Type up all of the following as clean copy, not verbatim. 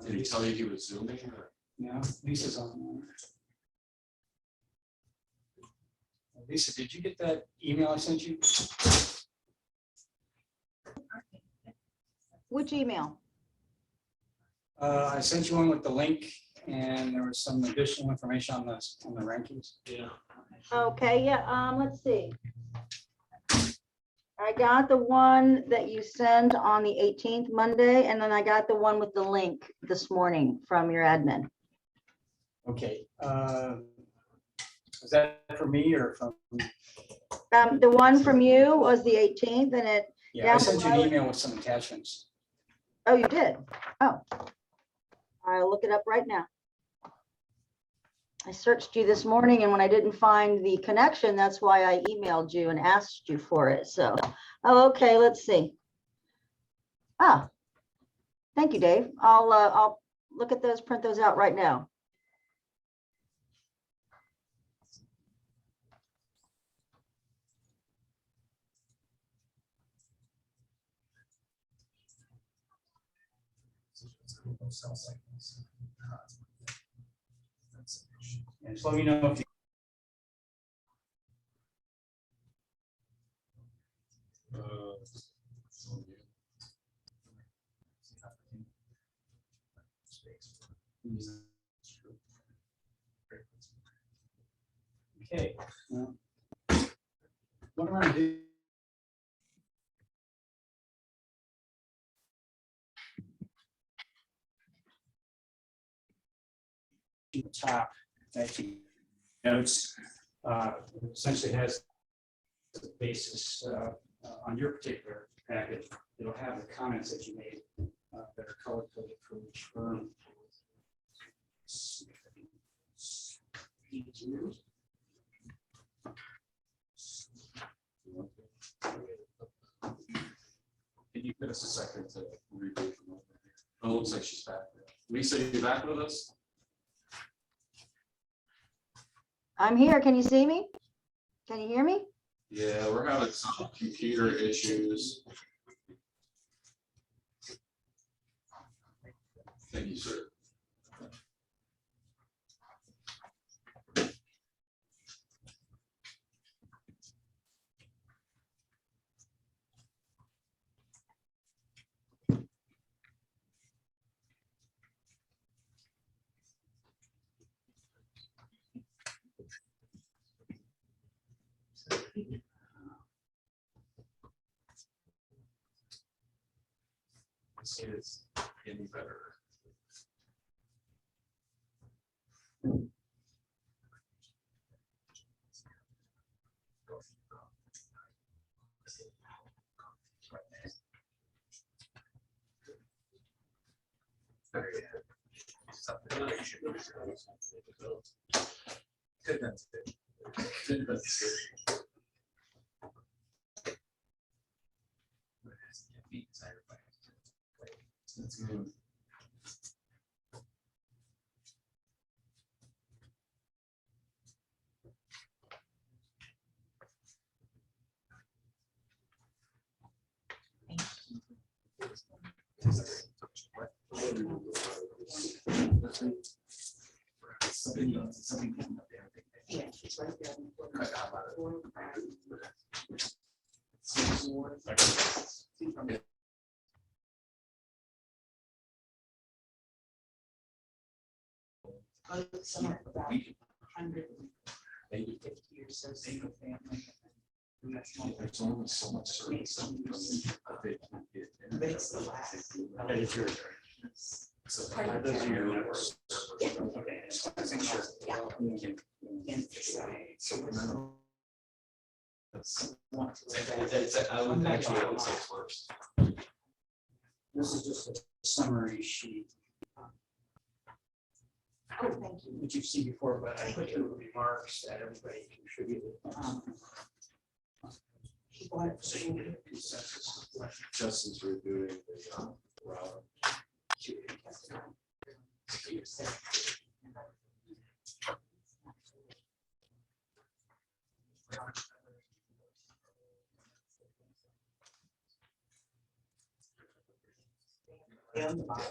Did he tell you he was zooming? Or? No, Lisa's on. Lisa, did you get that email I sent you? Which email? I sent you one with the link, and there was some additional information on the rankings. Yeah. Okay, yeah, let's see. I got the one that you sent on the 18th Monday, and then I got the one with the link this morning from your admin. Okay. Is that for me or from? The one from you was the 18th, and it, Yeah, I sent you an email with some attachments. oh, you did? Oh. I'll look it up right now. I searched you this morning, and when I didn't find the connection, that's why I emailed you and asked you for it. So, oh, okay, let's see. Ah, thank you, Dave. I'll look at those, print those out right now. And just let me know if you. Okay. Well, what I'm gonna do. The top actually notes essentially has the basis on your particular package. It'll have the comments that you made that are color coded for each firm. Can you give us a second to reboot from over here? Oh, it looks like she's back there. Lisa, you back with us? I'm here. Can you see me? Can you hear me? Yeah, we're having some computer issues. Thank you, sir. Let's see if it's any better. That's good. Something came up there. Yeah, she's right there. Some of about 150 years so single family. There's only so much service. But it's the last. That is your turn. So Those are your numbers. Yeah. Okay. Just want to make sure. Yeah. I would actually, I would say it's worse. This is just a summary sheet, Oh, thank you. which you've seen before, but I put the remarks that everybody contributed. He bought it for So you get a consensus of what Justin's reviewing the route. on the bottom.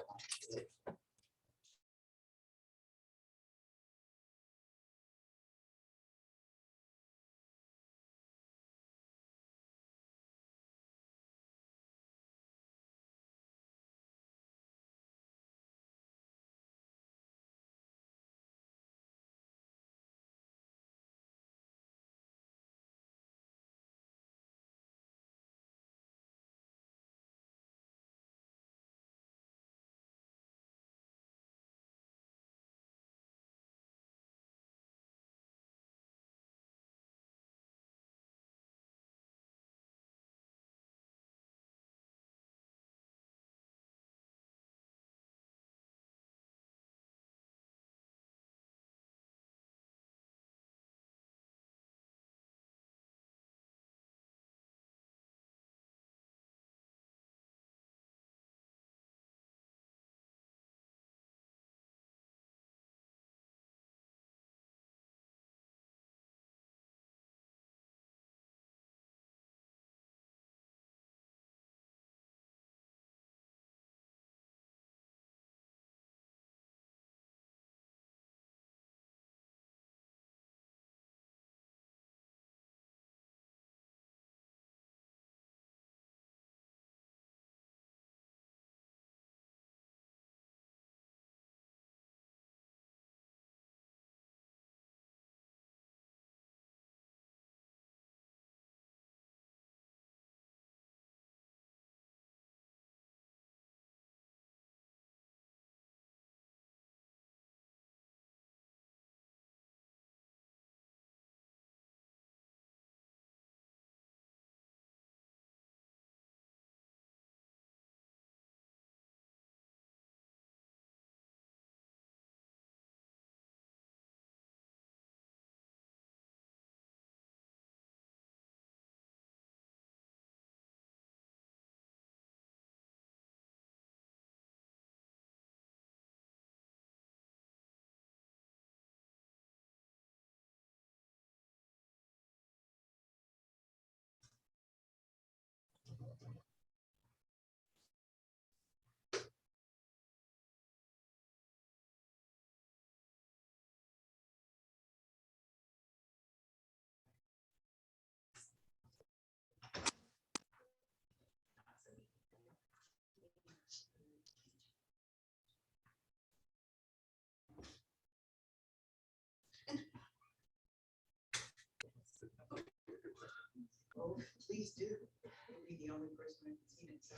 Please do. You'll be the only person who's seen it, so.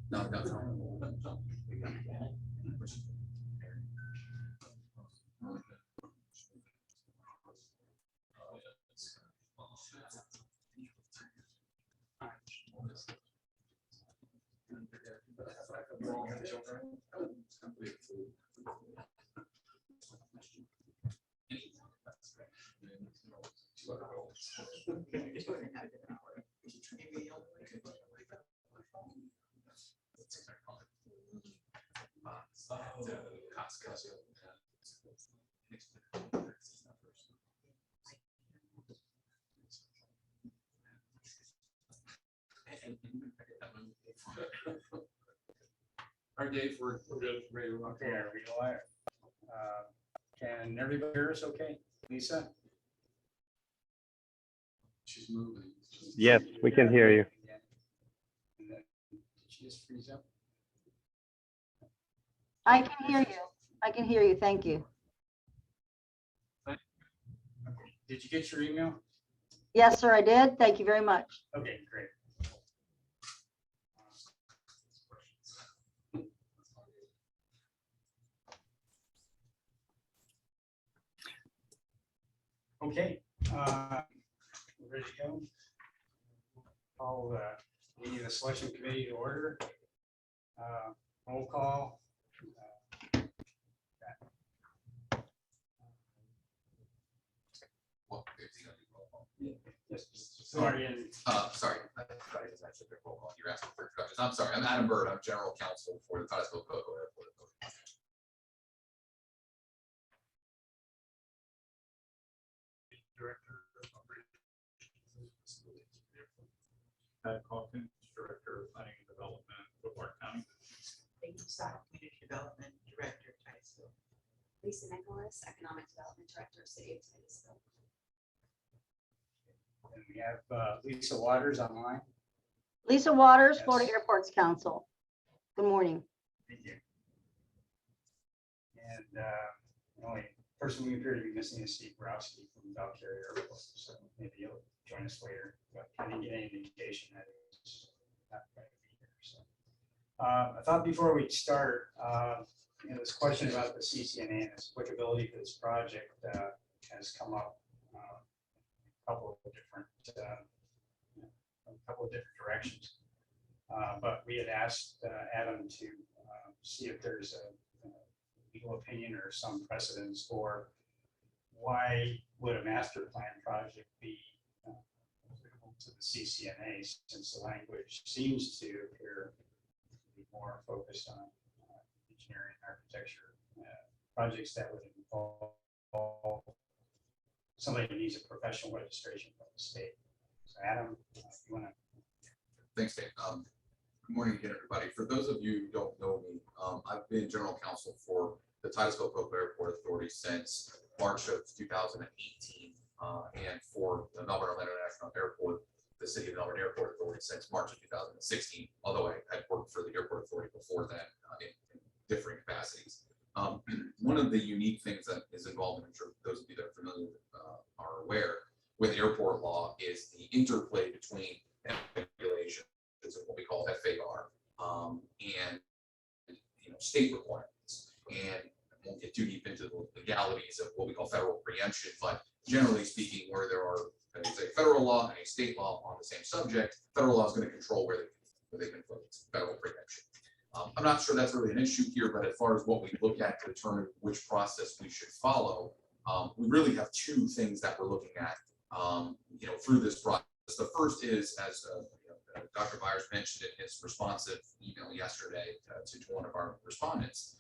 No, no. All right, Dave, we're good, ready to rock. Okay, are we live? Can everybody hear us okay? Lisa? She's moving. Yes, we can hear you. And then, did she just freeze up? I can hear you. I can hear you. Thank you. Okay. Did you get your email? Yes, sir, I did. Thank you very much. Okay, great. Okay, we're ready to go. Call the meeting of the selection committee to order. Roll call. Yes, sorry, and Sorry, I just actually took roll call. You're asking for introductions. I'm sorry, I'm Adam Bird. I'm general counsel for the Titusville-Cocoa Airport Authority. Calkins, Director of Planning and Development, Woodward County. Thank you, South Community Development Director, Titusville. Lisa Nicholas, Economic Development Director, City of Titusville. and we have Lisa Waters online. Lisa Waters, Yes. Florida Airports Council. Good morning. Thank you. And the only person we appear to be missing is Steve Borowski from Valkyrie Airport, so maybe he'll join us later, but I didn't get any indication that he's not going to be here. So I thought before we start, this question about the CCNA and its applicability for this project has come up a couple of different directions. But we had asked Adam to see if there's a legal opinion or some precedence for why would a master plan project be applicable to the CCNA, since the language seems to appear to be more focused on engineering, architecture, projects that would involve somebody who needs a professional registration from the state. So Adam, you want to? Thanks, Dave. Good morning again, everybody. For those of you who don't know me, I've been general counsel for the Titusville-Cocoa Airport Authority since March of 2018, and for the Melbourne International Airport, the City of Melbourne Airport Authority since March of 2016, although I had worked for the airport authority before then in different capacities. One of the unique things that is involved, and I'm sure those of you that are familiar with, are aware, with airport law is the interplay between regulations and what we call FAR and state requirements. And I won't get too deep into the legalities of what we call federal preemption, but generally speaking, where there are a federal law and a state law on the same subject, federal law is going to control where they can float. It's federal preemption. I'm not sure that's really an issue here, but as far as what we look at to determine which process we should follow, we really have two things that we're looking at, through this process. The first is, as Dr. Byers mentioned in his responsive email yesterday to one of our respondents,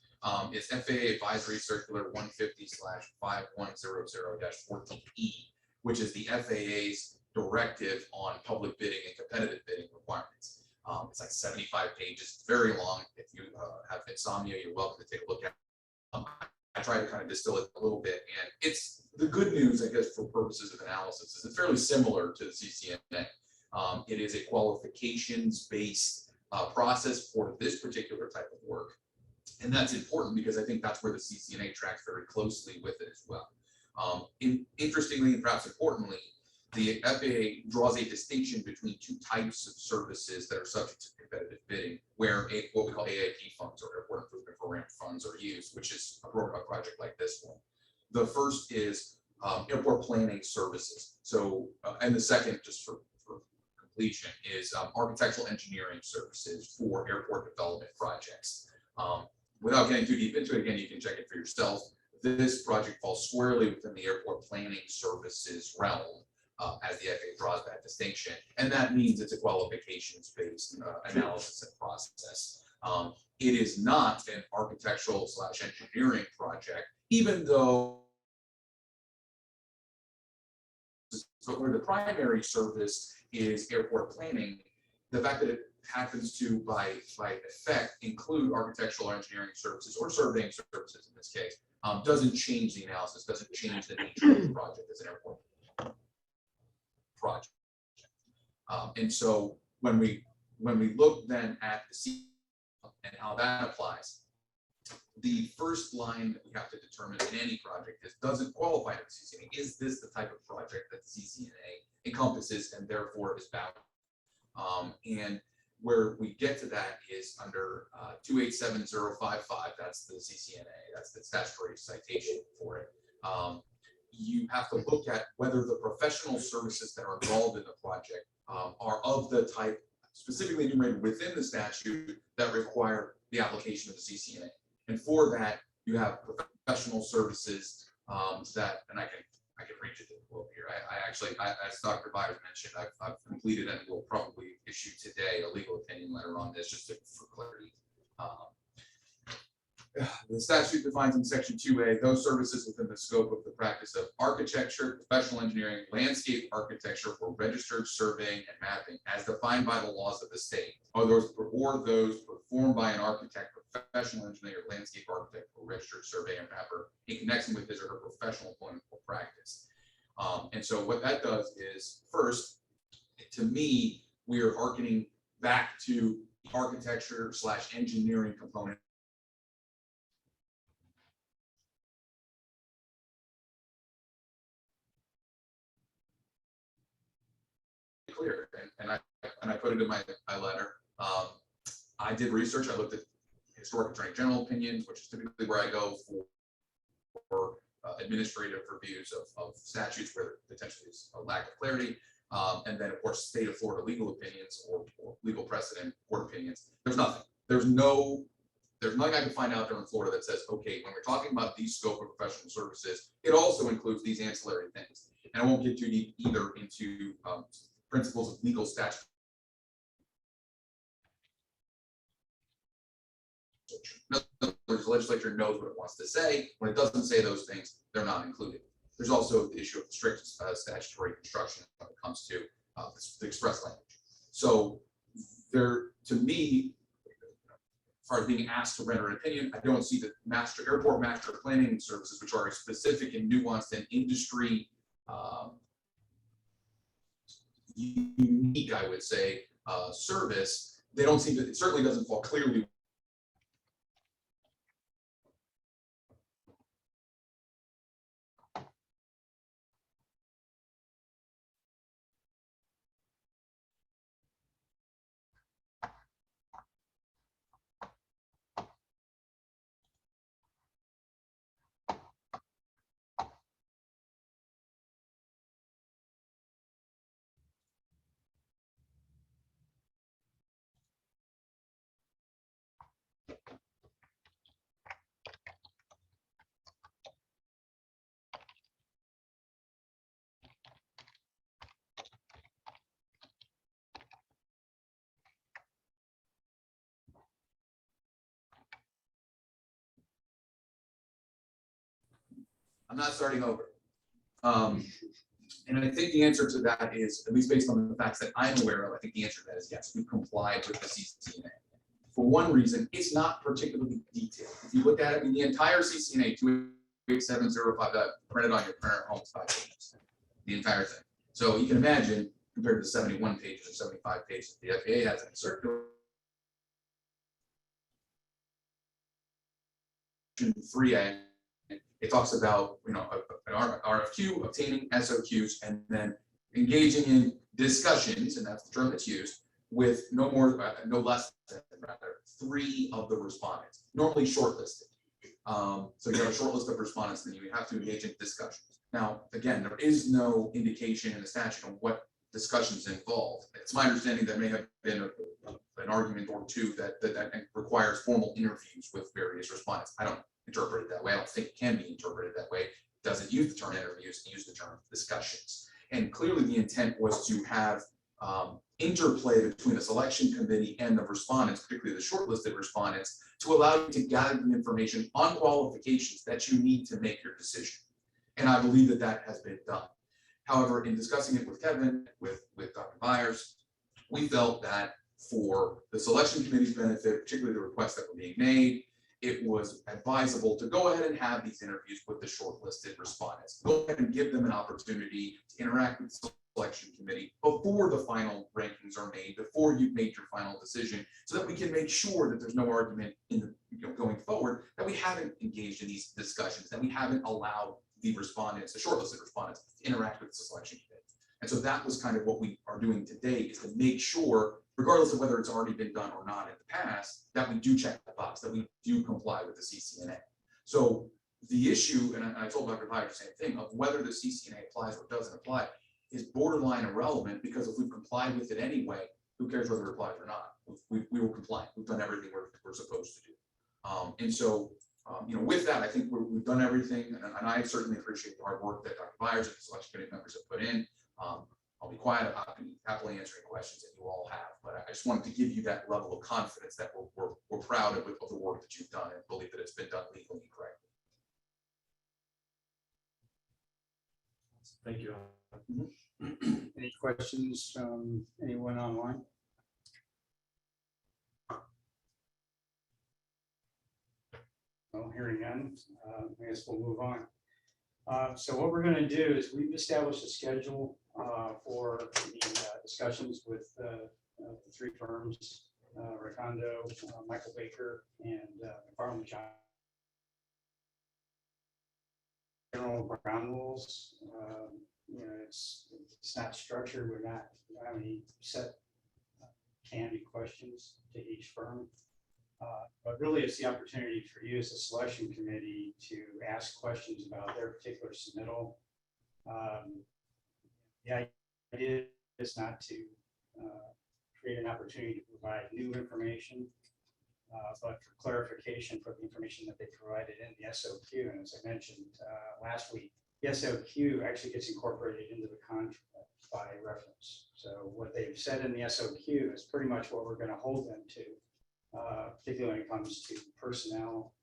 it's FAA Advisory Circular 150/5100-14E, which is the FAA's directive on public bidding and competitive bidding requirements. It's like 75 pages, it's very long. If you have insomnia, you're welcome to take a look at it. I try to kind of distill it a little bit, and it's the good news, I guess, for purposes of analysis, is it's fairly similar to the CCNA. It is a qualifications-based process for this particular type of work. And that's important because I think that's where the CCNA tracks very closely with it as well. Interestingly, and perhaps importantly, the FAA draws a distinction between two types of services that are subject to competitive bidding, where what we call AIP funds, or Airport Improvement Program funds, are used, which is a project like this one. The first is airport planning services. So, and the second, just for completion, is architectural engineering services for airport development projects. Without getting too deep into it, again, you can check it for yourself. This project falls squarely within the airport planning services realm, as the FAA draws that distinction. And that means it's a qualifications-based analysis and process. It is not an architectural/engineering project, even though where the primary service is airport planning, the fact that it happens to, by effect, include architectural or engineering services or surveying services in this case, doesn't change the analysis, doesn't change the nature of the project as an airport project. And so when we look then at the C and how that applies, the first line that we have to determine in any project is, does it qualify to the CCNA? Is this the type of project that the CCNA encompasses and therefore is bound? And where we get to that is under 287055, that's the CCNA, that's the statutory citation for it. You have to look at whether the professional services that are involved in the project are of the type specifically enumerated within the statute that require the application of the CCNA. And for that, you have professional services that, and I can read you the quote here. I actually, as Dr. Byers mentioned, I've completed and will probably issue today a legal opinion letter on this, just for clarity. The statute defines in section 2A those services within the scope of the practice of architecture, professional engineering, landscape architecture for registered surveying and mapping as defined by the laws of the state, or those performed by an architect, professional engineer, landscape architect, or registered surveyor and mapper in connection with his or her professional employment or practice. And so what that does is, first, to me, we are hearkening back to the architecture/engineering component clear, and I put it in my letter. I did research. I looked at historic attorney general opinions, which is typically where I go for administrative reviews of statutes where potentially is a lack of clarity, and then of course state of Florida legal opinions or legal precedent court opinions. There's nothing. There's nothing I can find out there in Florida that says, okay, when we're talking about these scope of professional services, it also includes these ancillary things. And I won't get too deep either into principles of legal statute. The legislature knows what it wants to say. When it doesn't say those things, they're not included. There's also the issue of strict statutory construction when it comes to the express language. So there, to me, as far as being asked to render an opinion, I don't see the airport master planning services, which are a specific and nuanced and industry unique, I would say, service. They don't seem to, it certainly doesn't fall clearly I'm not starting over. And I think the answer to that is, at least based on the facts that I'm aware of, I think the answer to that is yes, we complied with the CCNA. For one reason, it's not particularly detailed. If you look at it in the entire CCNA 28705 that printed on your printer, almost 5 pages, the entire thing. So you can imagine, compared to 71 pages or 75 pages the FAA has in circular. 3A, it talks about, an RFQ, obtaining SOQs, and then engaging in discussions, and that's the term that's used, with no less than rather 3 of the respondents, normally shortlisted. So you have a short list of respondents, then you have to engage in discussions. Now, again, there is no indication in the statute on what discussions involved. It's my understanding there may have been an argument or two that requires formal interviews with various respondents. I don't interpret it that way. I don't think it can be interpreted that way. It doesn't use the term interviews, it uses the term discussions. And clearly the intent was to have interplay between the selection committee and the respondents, particularly the shortlisted respondents, to allow you to gather the information on qualifications that you need to make your decision. And I believe that that has been done. However, in discussing it with Kevin, with Dr. Byers, we felt that for the selection committee's benefit, particularly the requests that were being made, it was advisable to go ahead and have these interviews with the shortlisted respondents. Go ahead and give them an opportunity to interact with the selection committee before the final rankings are made, before you've made your final decision, so that we can make sure that there's no argument in the going forward that we haven't engaged in these discussions, that we haven't allowed the respondents, the shortlisted respondents, to interact with the selection committee. And so that was kind of what we are doing today, is to make sure, regardless of whether it's already been done or not in the past, that we do check the box, that we do comply with the CCNA. So the issue, and I told Dr. Byers the same thing, of whether the CCNA applies or doesn't apply is borderline irrelevant, because if we've complied with it anyway, who cares whether it applies or not? We were compliant. We've done everything we're supposed to do. And so, with that, I think we've done everything, and I certainly appreciate the hard work that Dr. Byers and the selection committee members have put in. I'll be quiet. I'll be happily answering questions that you all have, but I just wanted to give you that level of confidence that we're proud of the work that you've done and believe that it's been done legally and correctly. Thank you. Any questions from anyone online? Well, hearing none, I guess we'll move on. So what we're going to do is we've established a schedule for the discussions with the 3 firms, Recondo, Michael Baker, and McFarland John. General ground rules. It's not structured. We don't have any set candy questions to each firm. But really, it's the opportunity for you as a selection committee to ask questions about their particular submittal. The idea is not to create an opportunity to provide new information, but for clarification for the information that they provided in the SOQ. And as I mentioned last week, the SOQ actually gets incorporated into the contract by reference. So what they've said in the SOQ is pretty much what we're going to hold them to. Particularly when it comes to personnel,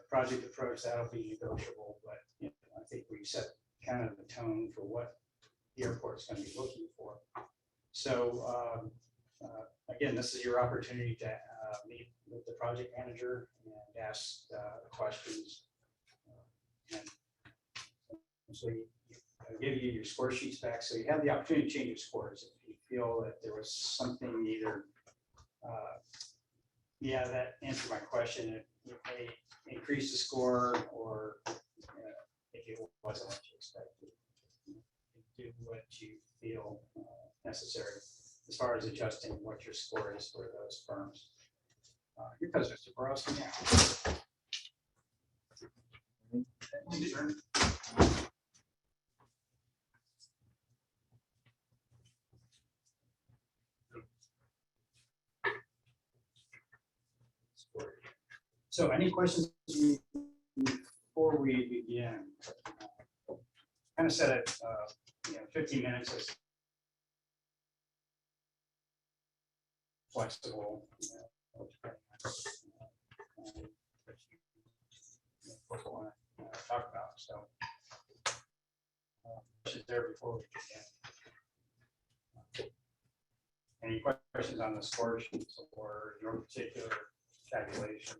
project approach, that'll be negotiable, but I think we set kind of the tone for what the airport's going to be looking for. So again, this is your opportunity to meet with the project manager and ask questions. And so I'll give you your score sheets back, so you have the opportunity to change your scores if you feel that there was something either. That answered my question. It may increase the score, or if it wasn't what you expected, do what you feel necessary as far as adjusting what your score is for those firms. Here goes Mr. Borowski now. So any questions before we begin? Kind of set it, 15 minutes is flexible. talk about, so. She's there before we begin. Any questions on the score sheets or your particular tabulation?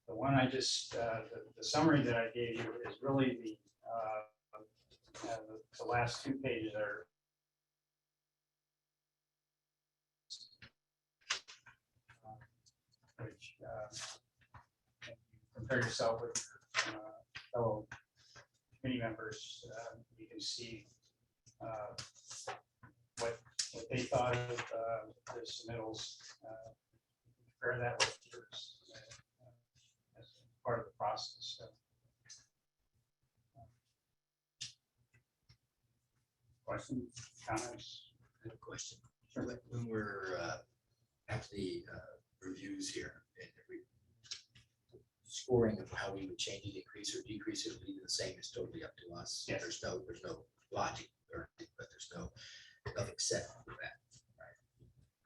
The one I just, the summary that I gave you is really the last 2 pages are which if you compare yourself with your fellow committee members, you can see what they thought of the submittals. Compare that with yours as part of the process. So, questions, comments? I have a question. Sure. When we're at the reviews here, and every scoring of how we would change it, increase or decrease it, leave it the same, is totally up to us. Yes. There's no logic or anything, but there's nothing set for that. Right?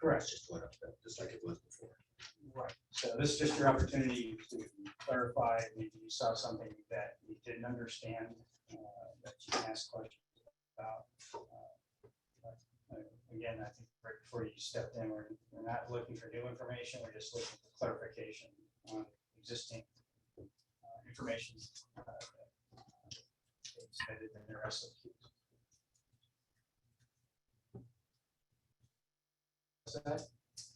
Correct. It's just what, just like it was before. Right. So this is just your opportunity to clarify. Maybe you saw something that you didn't understand that you can ask questions about. Again, I think right before you stepped in, we're not looking for new information. We're just looking for clarification on existing information submitted in their SOQ. Is that?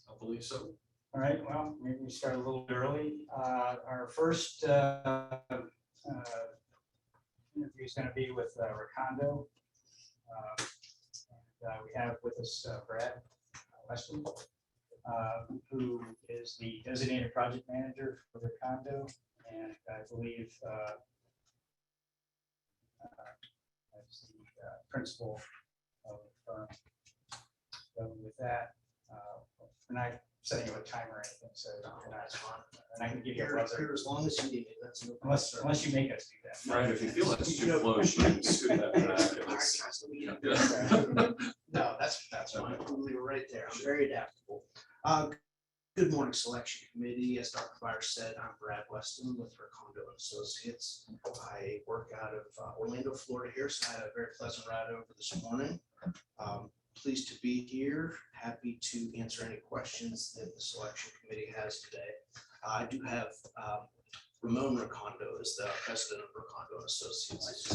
I believe so. All right, well, maybe we start a little bit early. Our first interview is going to be with Recondo. We have with us Brad Weston, who is the designated project manager for Recondo, and I believe as the principal of the firm. So with that, we're not setting up a timer or anything, so you're not, and I can give you a buzzer. Here as long as you need it, that's no. Unless you make us do that. Right, if you feel that's too close, you can scoot that back. All right, It's- guys, let me get up. Yeah. No, that's fine. We'll leave it right there. I'm very adaptable. Good morning, selection committee. As Dr. Byers said, I'm Brad Weston with Recondo and Associates. I work out of Orlando, Florida here, so I had a very pleasant ride over this morning. Pleased to be here. Happy to answer any questions that the selection committee has today. I do have Ramon Recondo is the president of Recondo and Associates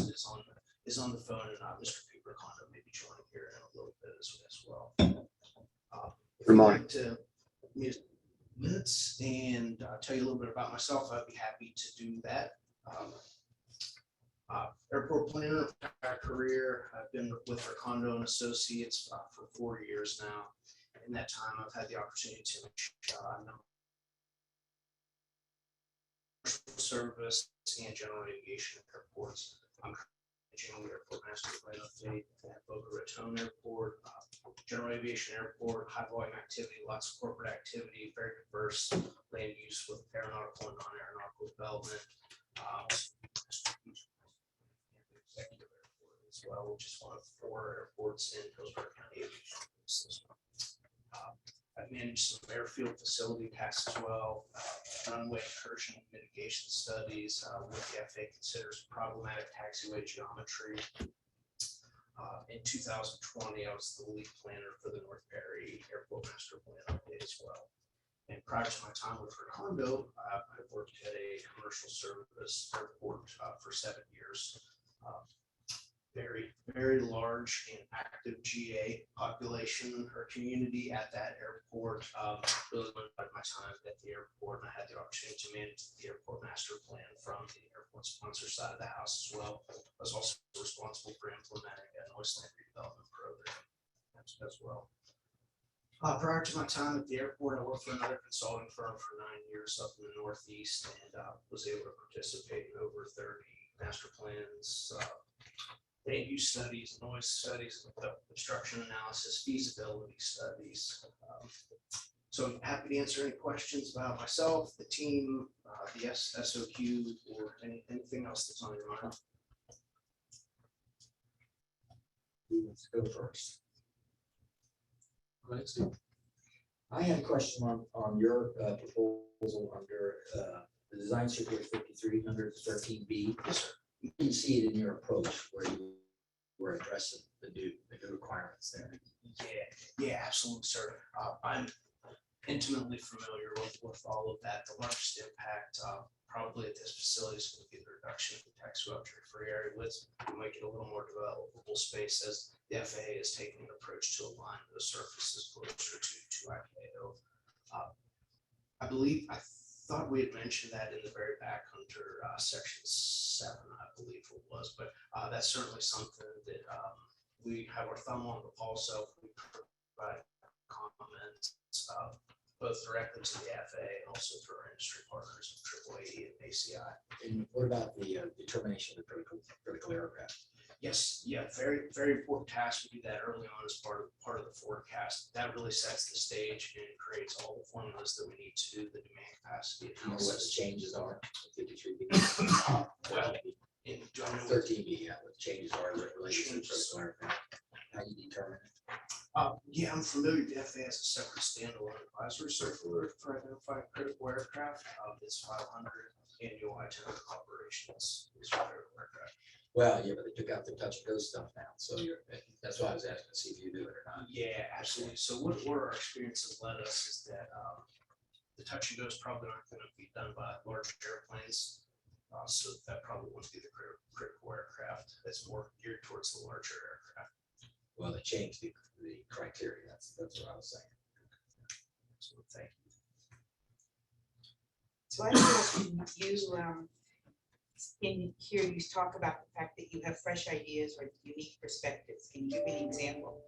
is on the phone, and Mr. Pete Recondo may be joining here in a little bit as well. If you'd like to minutes and tell you a little bit about myself, I'd be happy to do that. Airport planner, entire career. I've been with Recondo and Associates for 4 years now. In that time, I've had the opportunity to commercial service and general aviation airports. I'm currently airport master plan update at Boca Raton Airport, general aviation airport, high volume activity, lots of corporate activity, very diverse land use with aeronautical and non-aeronautical development. Executive airport as well, which is one of 4 airports in Hillsborough County aviation system. I've managed some airfield facility tasks as well, runway incursion mitigation studies, what the FAA considers problematic taxiway geometry. In 2020, I was the lead planner for the North Perry Airport Master Plan update as well. And prior to my time with Recondo, I've worked at a commercial service airport for 7 years. Very large and active GA population or community at that airport. Really enjoyed my time at the airport, and I had the opportunity to manage the airport master plan from the airport sponsor side of the house as well. I was also responsible for implementing a noise land redevelopment program as well. Prior to my time at the airport, I worked for another consulting firm for 9 years up in the Northeast, and was able to participate in over 30 master plans, land use studies, noise studies, obstruction analysis, feasibility studies. So I'm happy to answer any questions about myself, the team, the SOQ, or anything else that's on your mind. Who wants to go first? Let's see. I had a question on your proposal under The design circuit 5313B. Yes, sir. You can see it in your approach where you were addressing the new requirements there. Yeah, absolutely, sir. I'm intimately familiar with all of that. The largest impact probably at this facility is going to be the reduction of the tax voucher free area widths. We might get a little more developable space as the FAA is taking an approach to align those surfaces closer to ICAO. I thought we had mentioned that in the very back under section 7, I believe it was, but that's certainly something that we have our thumb on the pulse of. We provide comments both directly to the FAA and also through our industry partners, AAA and ACI. And what about the determination of the critical aircraft? Yes, yeah, very, very important task. We do that early on as part of the forecast. That really sets the stage and creates all the formulas that we need to do the demand capacity You know what the analysis. changes are? 53B. Well, and do I know what 13B, yeah, what the changes are related to the critical aircraft. How you determine it? Yeah, I'm familiar. The FAA has a separate standalone advisory circular for identifying critical aircraft. It's 500 annual itinerary operations. Is for critical aircraft. Well, yeah, but they took out the touch and go stuff now, so that's why I was asking to see if you do it or not. Yeah, absolutely. So what our experience has led us is that the touch and go is probably not going to be done by large airplanes. So that probably won't be the critical aircraft. That's more geared towards the larger aircraft. Well, they changed the criteria. That's what I was saying. So thank you. So I don't know if you in here you talk about the fact that you have fresh ideas or unique perspectives. Can you give me an example?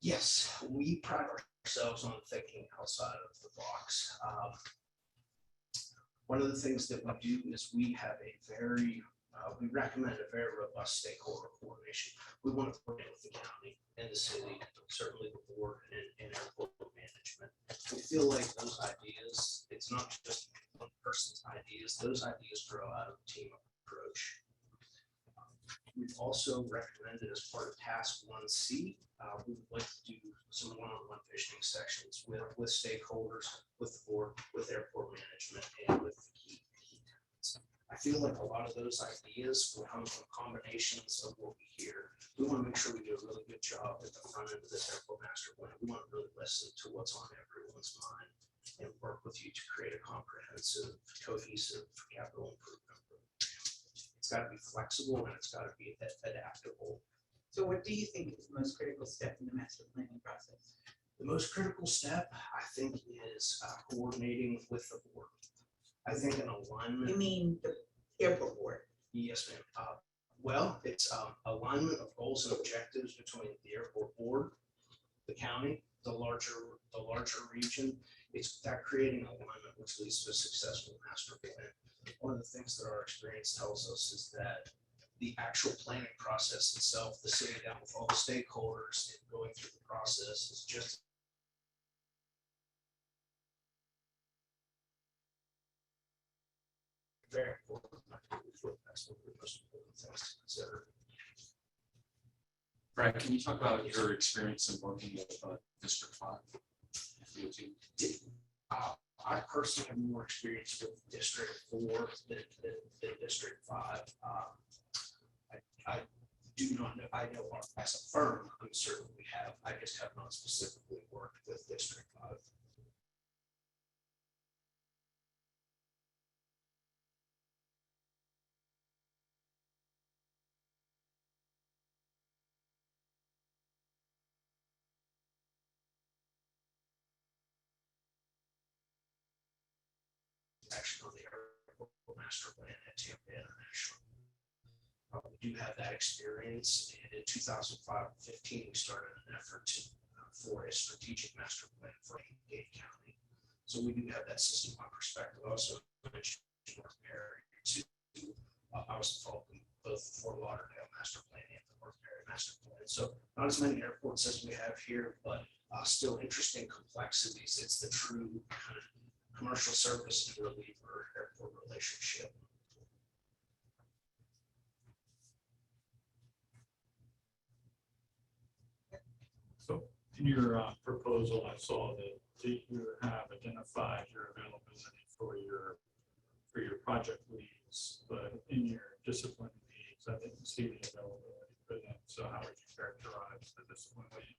Yes, we pride ourselves on thinking outside of the box. One of the things that we do is we have we recommend a very robust stakeholder coordination. We want to coordinate with the county and the city, certainly the board and airport management. We feel like those ideas, it's not just one person's ideas, those ideas grow out of a team approach. We've also recommended as part of task 1C, we would like to do some one-on-one visioning sections with stakeholders, with the board, with airport management, and with the key tenants. I feel like a lot of those ideas will come from combinations of what we hear. We want to make sure we do a really good job at the front end of this airport master plan. We want to really listen to what's on everyone's mind and work with you to create a comprehensive, cohesive capital improvement program. It's got to be flexible and it's got to be adaptable. So what do you think is the most critical step in the master planning process? The most critical step, I think, is coordinating with the board. I think an alignment. You mean the airport board? Yes, ma'am. Well, it's alignment of goals and objectives between the airport board, the county, the larger region. It's that creating alignment which leads to a successful master plan. One of the things that our experience tells us is that the actual planning process itself, the sitting down with all the stakeholders and going through the process is just very important. That's one of the most important things to consider. Brad, can you talk about your experience in working with District 5? I personally have more experience with District 4 than District 5. I do not know, I know as a firm, I'm certain we have, I just have not specifically worked with District 5. Actually, on the airport master plan at Tampa International. We do have that experience, and in 2015, we started an effort for a strategic master plan for Gate County. So we do have that system-wide perspective. Also mentioned North Perry to I was involved in both the Fort Lauderdale master plan and the North Perry master plan. So not as many airports as we have here, but still interesting complexities. It's the true kind of commercial service and reliever airport relationship. So in your proposal, I saw that you have identified your availability for for your project leads, but in your discipline leads, I didn't see the availability for them. So how would you characterize the discipline lead?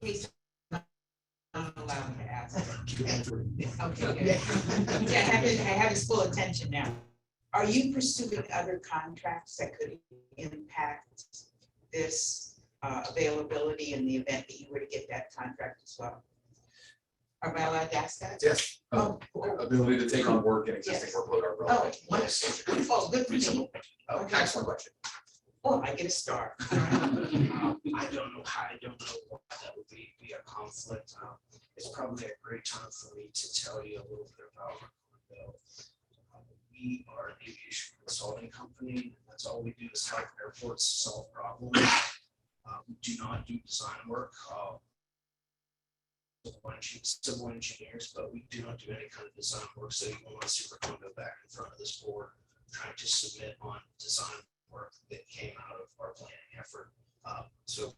Please, I'm allowed to ask. Okay, good. Yeah, I have his full attention now. Are you pursuing other contracts that could impact this availability in the event that you were to get that contract as well? Am I allowed to ask that? Yes. Oh, Ability to take on work and existing Yes. workload are Oh, relevant. yes. Oh, good for me. Excellent question. Oh, I get a star. I don't know why that would be a conflict. It's probably a great time for me to tell you a little bit about our condo. We are an aviation consulting company, and that's all we do is help airports solve problems. We do not do design work. Civil engineers, but we do not do any kind of design work. So you will not see our condo back in front of this board trying to submit on design work that came out of our planning effort. So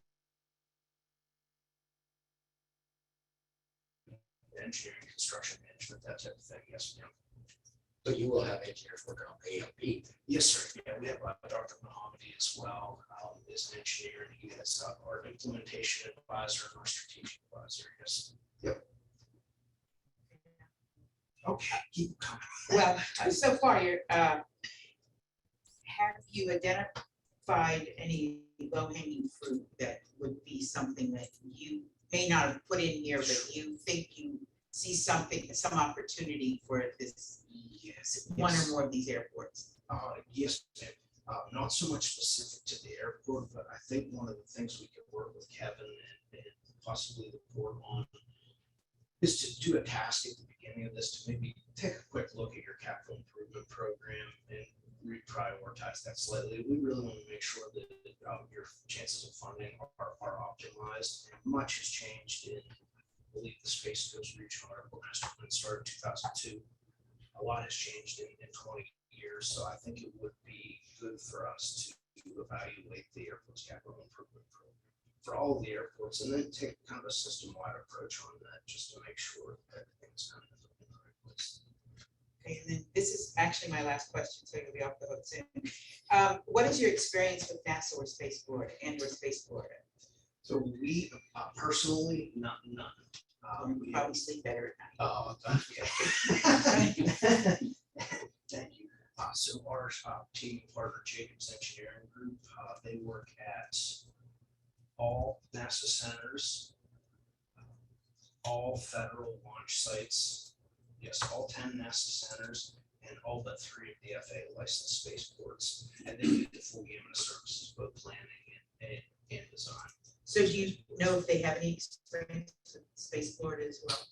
engineering, construction management, that type of thing. Yes, ma'am. But you will have engineers working on ALP. Yes, sir. Yeah, we have Dr. Mohammadi as well, is an engineer, and he is our implementation advisor and our strategic advisor. Yes. Yep. Okay, keep coming. Well, so far, have you identified any low-hanging fruit that would be something that you may not have put in here, but you think you see something, some opportunity for this? Yes. One or more of these airports? Yes, ma'am. Not so much specific to the airport, but I think one of the things we could work with Kevin and possibly the board on is to do a task at the beginning of this to maybe take a quick look at your capital improvement program and reprioritize that slightly. We really want to make sure that your chances of funding are optimized. Much has changed in, I believe, the Space Coast Regional Airport Master Plan started in 2002. A lot has changed in 20 years, so I think it would be good for us to evaluate the airport's capital improvement program for all of the airports, and then take kind of a system-wide approach on that, just to make sure that everything's kind of in the right place. Okay, and then this is actually my last question, so you'll be off the hook soon. What is your experience with NASA or Space Board and or Space Florida? So we personally, none. You probably sleep better at night. Oh, okay. Thank you. So our team partner, Jacobs Engineering Group, they work at all NASA centers, all federal launch sites, yes, all 10 NASA centers, and all but 3 of the FAA licensed spaceports. And they do the full gamut of services, both planning and design. So do you know if they have any experience with Space Florida as well?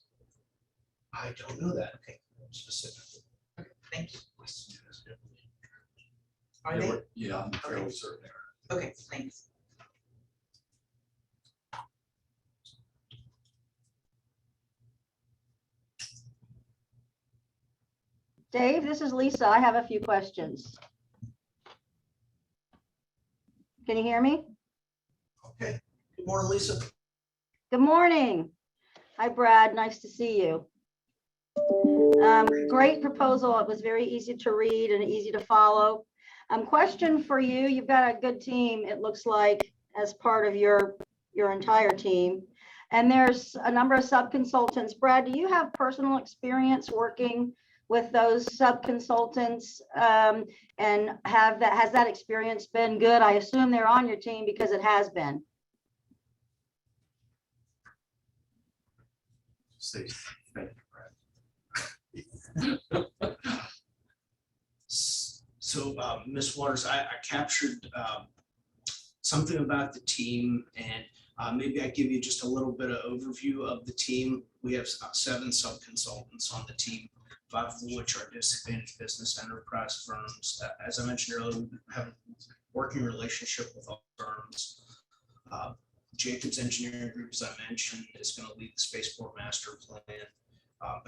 I don't know that. Okay, specifically. Okay, thank you. Yeah, Are they? Yeah, I'm fairly certain they are. Okay, thanks. Dave, this is Lisa. I have a few questions. Can you hear me? Okay. Good morning, Lisa. Good morning. Hi, Brad. Nice to see you. Great proposal. It was very easy to read and easy to follow. Question for you. You've got a good team, it looks like, as part of your entire team. And there's a number of sub-consultants. Brad, do you have personal experience working with those sub-consultants? And has that experience been good? I assume they're on your team because it has been. Say thank you, Brad. So, Ms. Waters, I captured something about the team, and maybe I give you just a little bit of overview of the team. We have 7 sub-consultants on the team, 5 of which are disadvantaged business enterprise firms. As I mentioned earlier, we have a working relationship with all firms. Jacobs Engineering Group, as I mentioned, is going to lead the Spaceport Master Plan.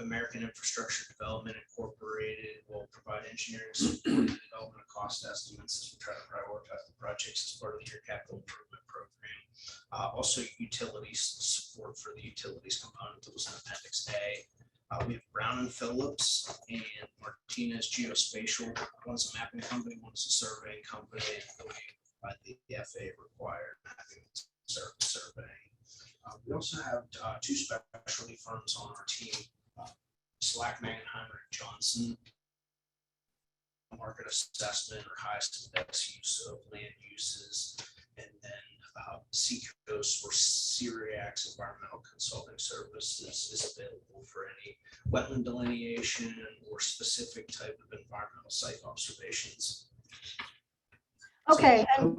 American Infrastructure Development Incorporated will provide engineering support and development of cost estimates as we try to prioritize the projects as part of your capital improvement program. Also, utilities support for the utilities component that was in Appendix A. We have Brown and Phillips and Martinez Geospatial. One's a mapping company, one's a surveying company, and by the FAA required mapping surveying. We also have 2 specialty firms on our team, Slack, Mangenheimer, and Johnson. Market assessment or highest and best use of land uses, and then Seacoast or Syriax Environmental Consulting Services is available for any wetland delineation or specific type of environmental site observations. Okay. So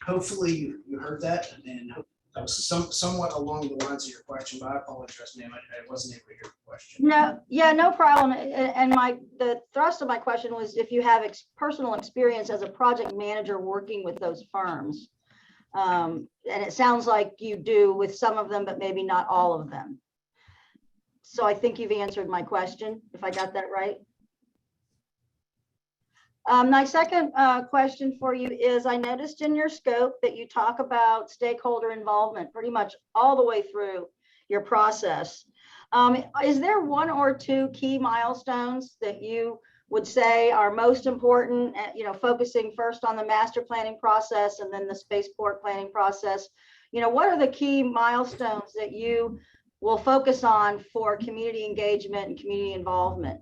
hopefully you heard that, and that was somewhat along the lines of your question, but I apologize, ma'am. I wasn't able to hear the question. No, yeah, no problem. And the thrust of my question was if you have personal experience as a project manager working with those firms. And it sounds like you do with some of them, but maybe not all of them. So I think you've answered my question, if I got that right. My second question for you is, I noticed in your scope that you talk about stakeholder involvement pretty much all the way through your process. Is there 1 or 2 key milestones that you would say are most important, focusing first on the master planning process and then the spaceport planning process? What are the key milestones that you will focus on for community engagement and community involvement?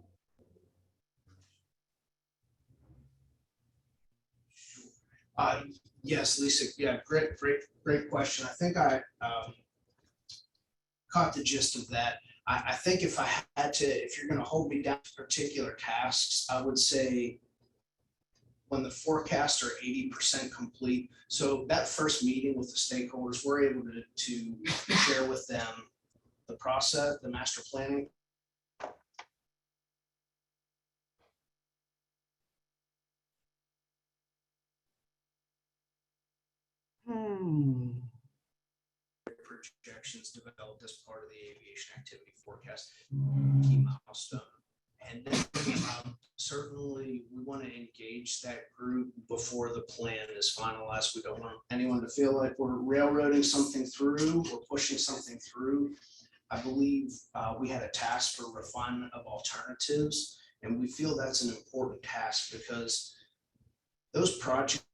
Yes, Lisa. Yeah, great question. I think I caught the gist of that. I think if you're going to hold me down to particular tasks, I would say when the forecasts are 80% complete. So that first meeting with the stakeholders, we're able to share with them the process, the master planning. Projections developed as part of the aviation activity forecast, key milestone. And then certainly we want to engage that group before the plan is finalized. We don't want anyone to feel like we're railroading something through or pushing something through. I believe we had a task for refinement of alternatives, and we feel that's an important task because those projects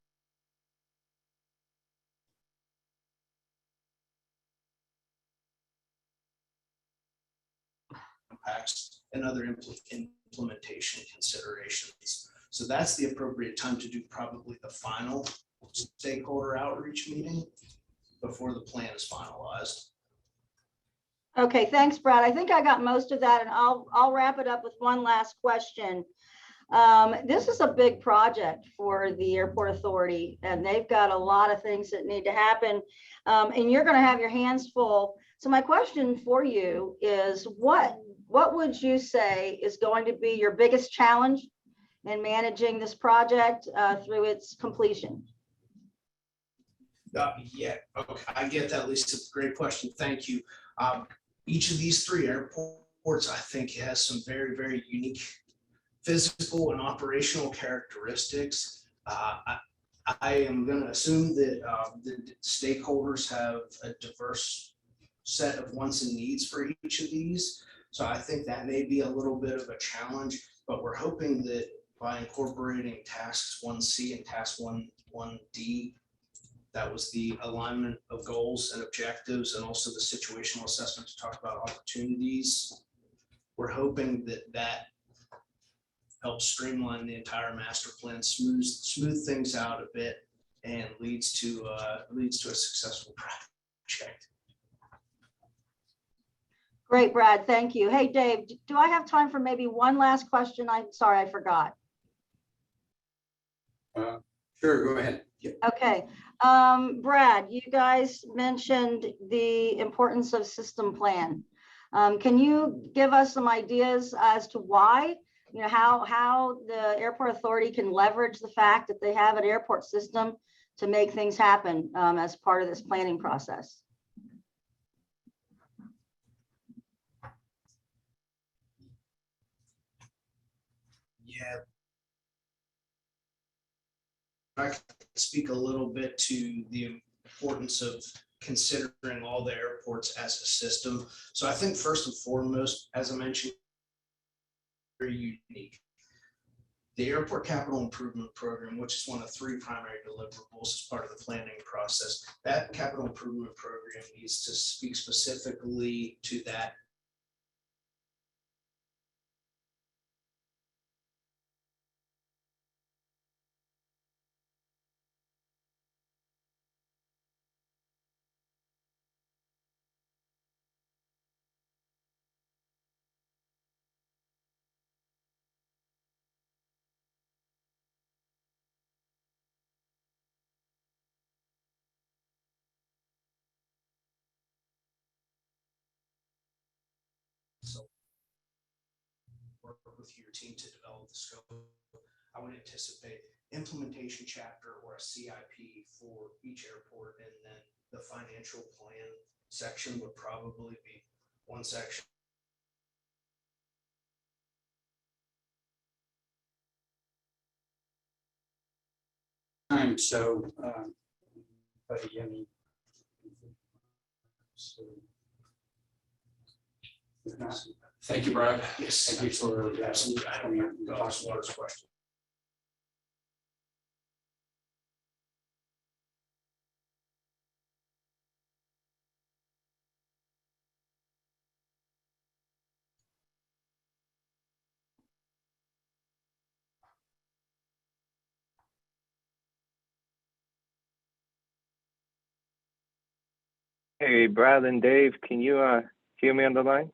impacts and other implementation considerations. So that's the appropriate time to do probably the final stakeholder outreach meeting before the plan is finalized. Okay, thanks, Brad. I think I got most of that, and I'll wrap it up with one last question. This is a big project for the airport authority, and they've got a lot of things that need to happen, and you're going to have your hands full. So my question for you is, what would you say is going to be your biggest challenge in managing this project through its completion? Yeah, okay, I get that, Lisa. Great question. Thank you. Each of these 3 airports, I think, has some very, very unique physical and operational characteristics. I am going to assume that the stakeholders have a diverse set of wants and needs for each of these. So I think that may be a little bit of a challenge, but we're hoping that by incorporating tasks 1C and task 1D That was the alignment of goals and objectives and also the situational assessment to talk about opportunities. We're hoping that that helps streamline the entire master plan, smooth things out a bit, and leads to a successful project. Great, Brad, thank you. Hey, Dave, do I have time for maybe one last question? I'm sorry, I forgot. Sure, go ahead. Okay, Brad, you guys mentioned the importance of system plan. Can you give us some ideas as to why, you know, how the airport authority can leverage the fact that they have an airport system to make things happen as part of this planning process? Yeah. I can speak a little bit to the importance of considering all the airports as a system. So I think first and foremost, as I mentioned, very unique. The Airport Capital Improvement Program, which is one of 3 primary deliverables as part of the planning process, that capital improvement program needs to speak specifically to that. So work with your team to develop the scope. I would anticipate implementation chapter or a CIP for each airport, and then the financial plan section would probably be one section. So, but yeah, I mean, so, if not, Thank you, Brad. Yes, thank you for absolutely. I don't coming know. up and talking about this question. Hey, Brad and Dave, can you hear me on the line?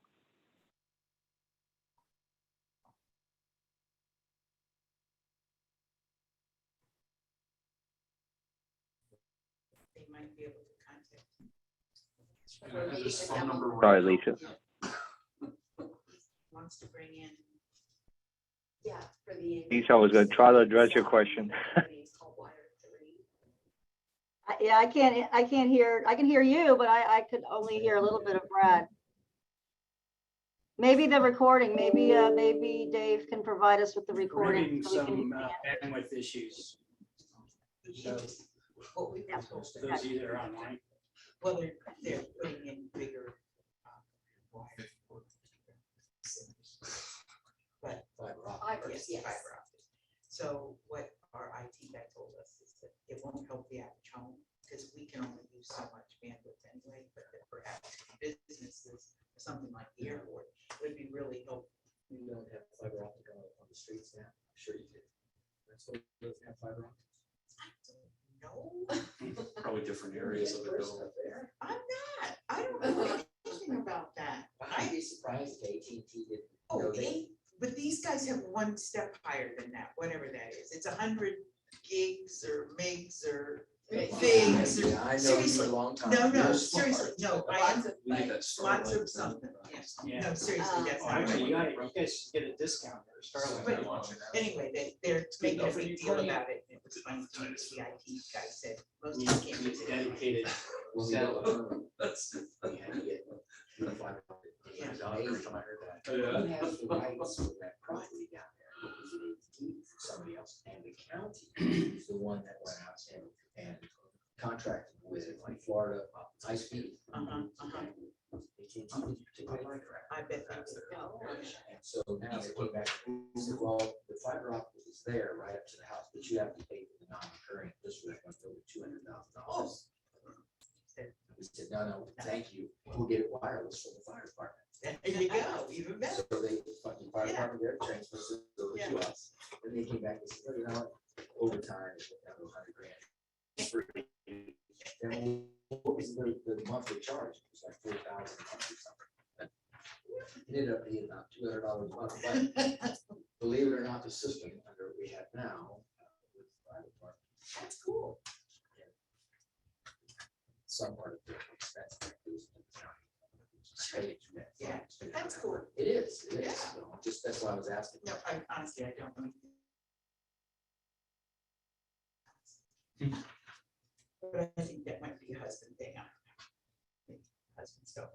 They might be able to contact. And I have this phone number right Sorry, now. Alicia. Wants to bring in. Yeah, for the. He's always going to try to address your question. It's called Wire 3. Yeah, I can't hear, I can hear you, but I could only hear a little bit of Brad. Maybe the recording, maybe Dave can provide us with the We're recording. having so we can- some bandwidth issues. So What we were told. those either online. Well, they're putting in bigger. Wire. But. Fibers, yes. Fiber optic. So what our IT guy told us is that it won't help the average home, because we can only use so much bandwidth anyway, but that perhaps businesses, something like the airport, would be really helpful. You don't have fiber optic on the streets now? I'm sure you do. That's what doesn't have fiber optic. No, Probably different areas of it though. I'm not. I don't know anything about that. I'd be surprised if AT&T didn't. Oh, know they- but these guys have one step higher than that, whatever that is. It's 100 gigs or megs or things. Yeah, I know you for Seriously. a long time. No, You're smart. seriously, no, I am. We need that Lots Starlink. of something, yes. Yeah. No, seriously, that's Oh, not actually, right. you guys get a discount there. Starlink. But anyway, they're making a enough for big you, deal Tony? about it. It was funny to me, the IT guy said, most You people can't need use it. anyway. dedicated. Well, satellite. That's. we had to get fiber optic. Yeah. It was amazing. I heard that. Yeah. Who has the rights for that property down there? Is it AT&T for somebody else? And the county is the one that went out and contracted with like Florida, high speed. AT&T didn't particularly like that. I bet they That's do. their competition. And so now they came back and said, well, the fiber optic is there right up to the house, but you have to pay for the the non-recurring, this was went over $200,000. We said, no, thank you, we'll get it wireless from the fire department. There you go, even better. So they, fucking fire Yeah. department, their transfers it over to us, and they came back and said, "Oh, you know what, overtime, it's another $100,000. And what was the monthly charge? It was like 4,000 a month or something. It ended up being about $200 a month, but believe it or not, the system under we have now with the fire department, That's cool. some part of the expense that goes to the county. Yeah, but that's cool. It is, Yeah. you know, just, that's why I was asking. No, I honestly, I don't know. But I think that might be a husband thing. I don't know. Maybe husbands don't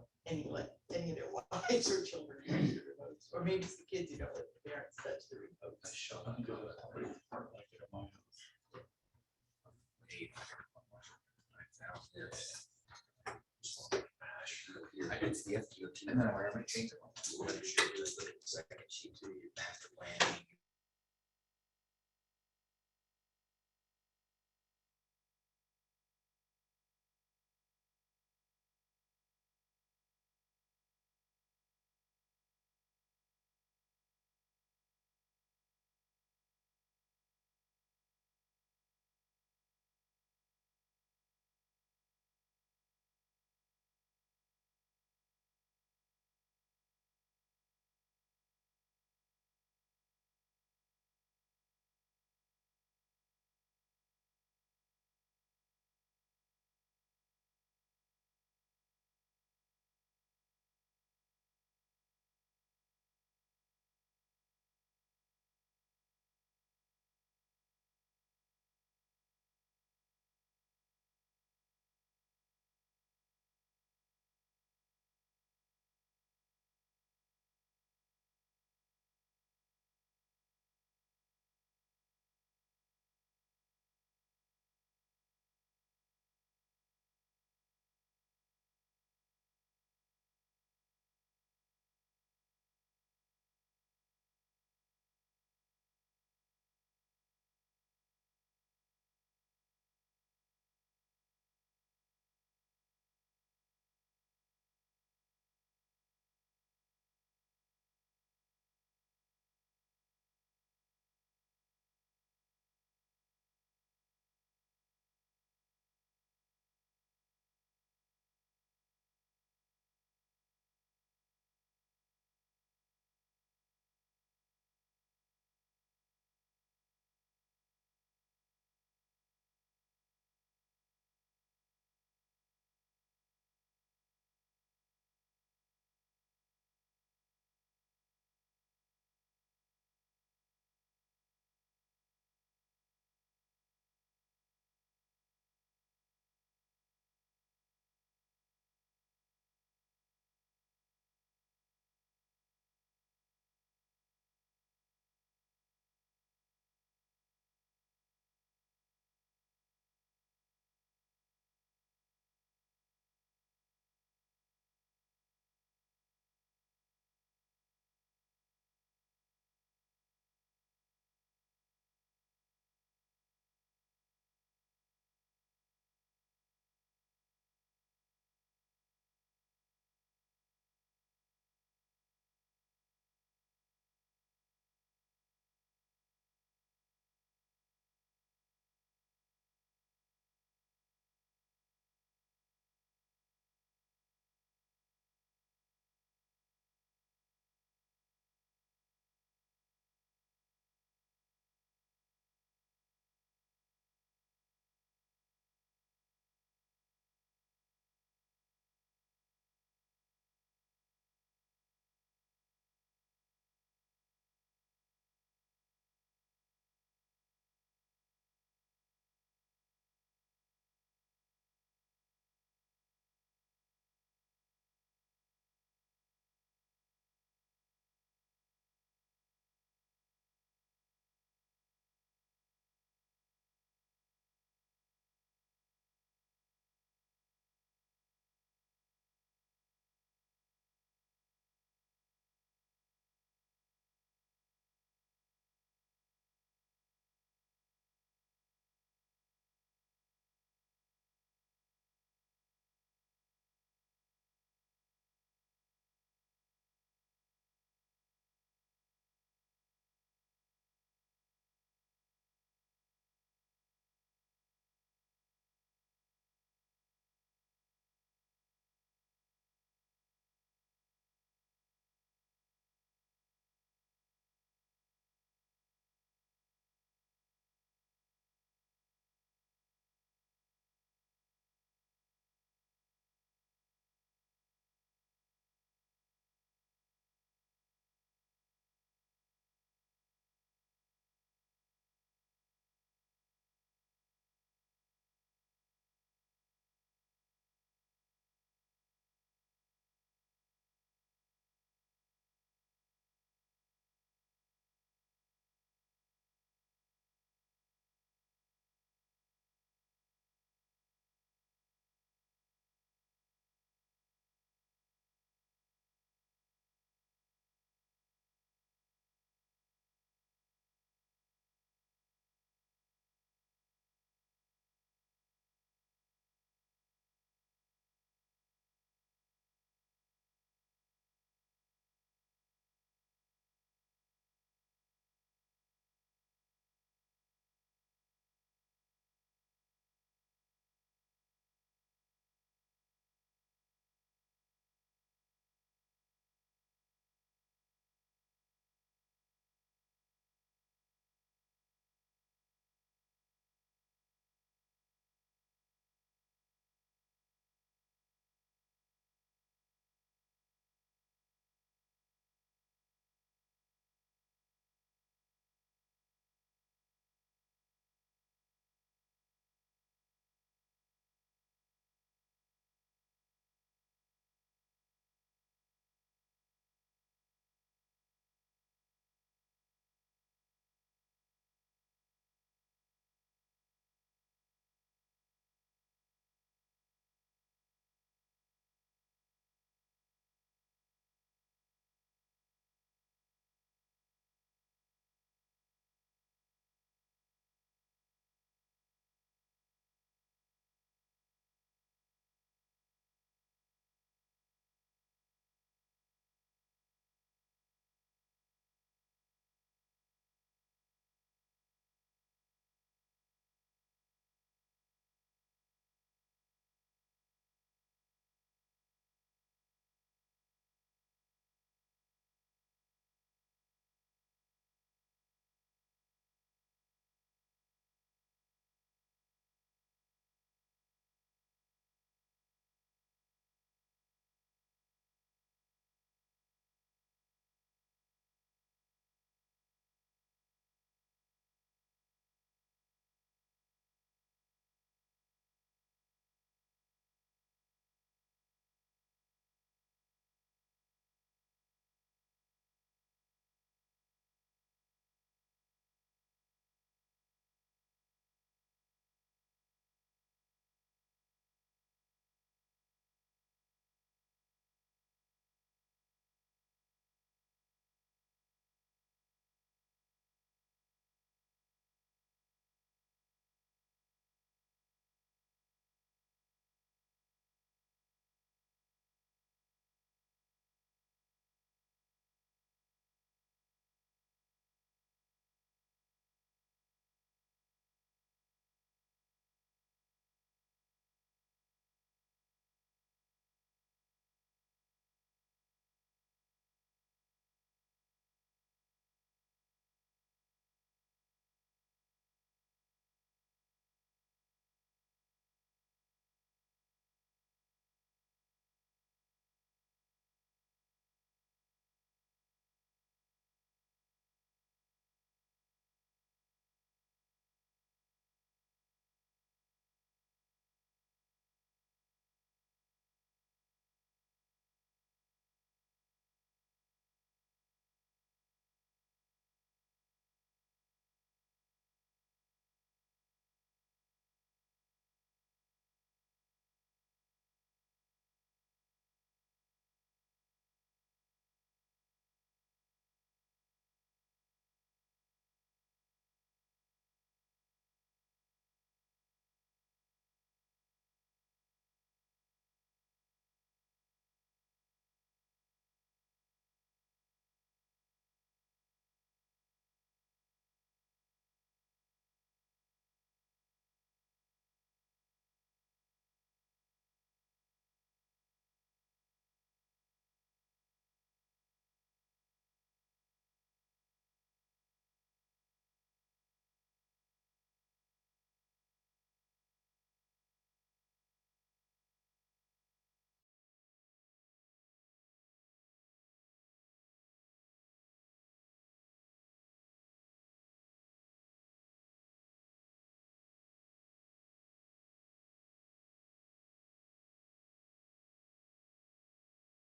let any of their wives or children touch the remotes, or maybe it's the kids who don't let the parents touch the remotes. I think it's pretty hard like it at my house. It's the FDOT environment change. Second sheet to your master plan.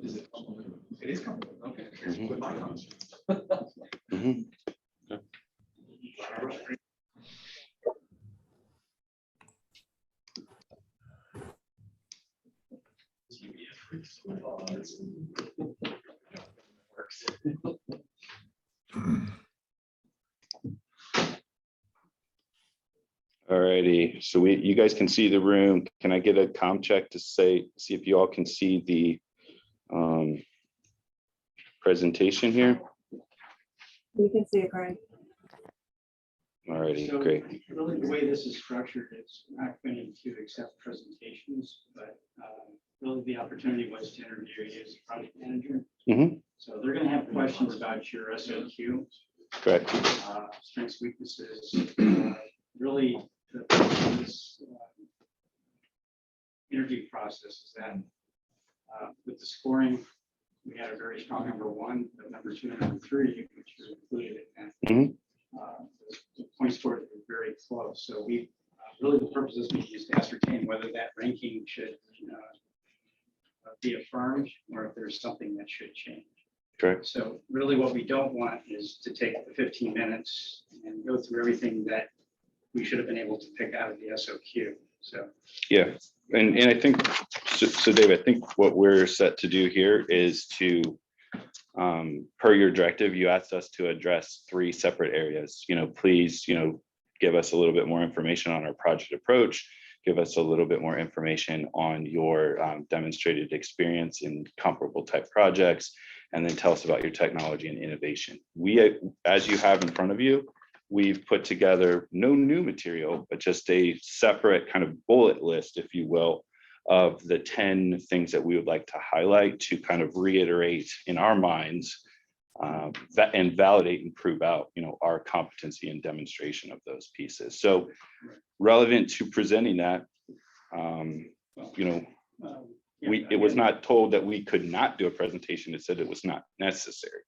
Is it? It is coming, okay. Mhm. With my comments. Mhm. Alrighty, so you guys can see the room. Can I get a comm check to see if you all can see the presentation here? We can see it, Greg. Alrighty, So, great. really, the way this is structured, it's not going to accept presentations, but really the opportunity was to interview you as a project manager. Mhm. So they're going to have questions about your SOQ, Correct. strengths, weaknesses, really this interview process is that with the scoring, we had a very strong number one, but number two and number three, which are included in that. Mhm. The point scores were very close. So we really the purpose of this meeting is to ascertain whether that ranking should be affirmed or if there's something that should change. Correct. So really what we don't want is to take the 15 minutes and go through everything that we should have been able to pick out of the SOQ. So Yeah, and I think, so Dave, I think what we're set to do here is to, per your directive, you asked us to address 3 separate areas. Please, give us a little bit more information on our project approach, give us a little bit more information on your demonstrated experience in comparable type projects, and then tell us about your technology and innovation. We, as you have in front of you, we've put together no new material, but just a separate kind of bullet list, if you will, of the 10 things that we would like to highlight to kind of reiterate in our minds and validate and prove out, our competency and demonstration of those pieces. So relevant to presenting that, it was not told that we could not do a presentation. It said it was not necessary.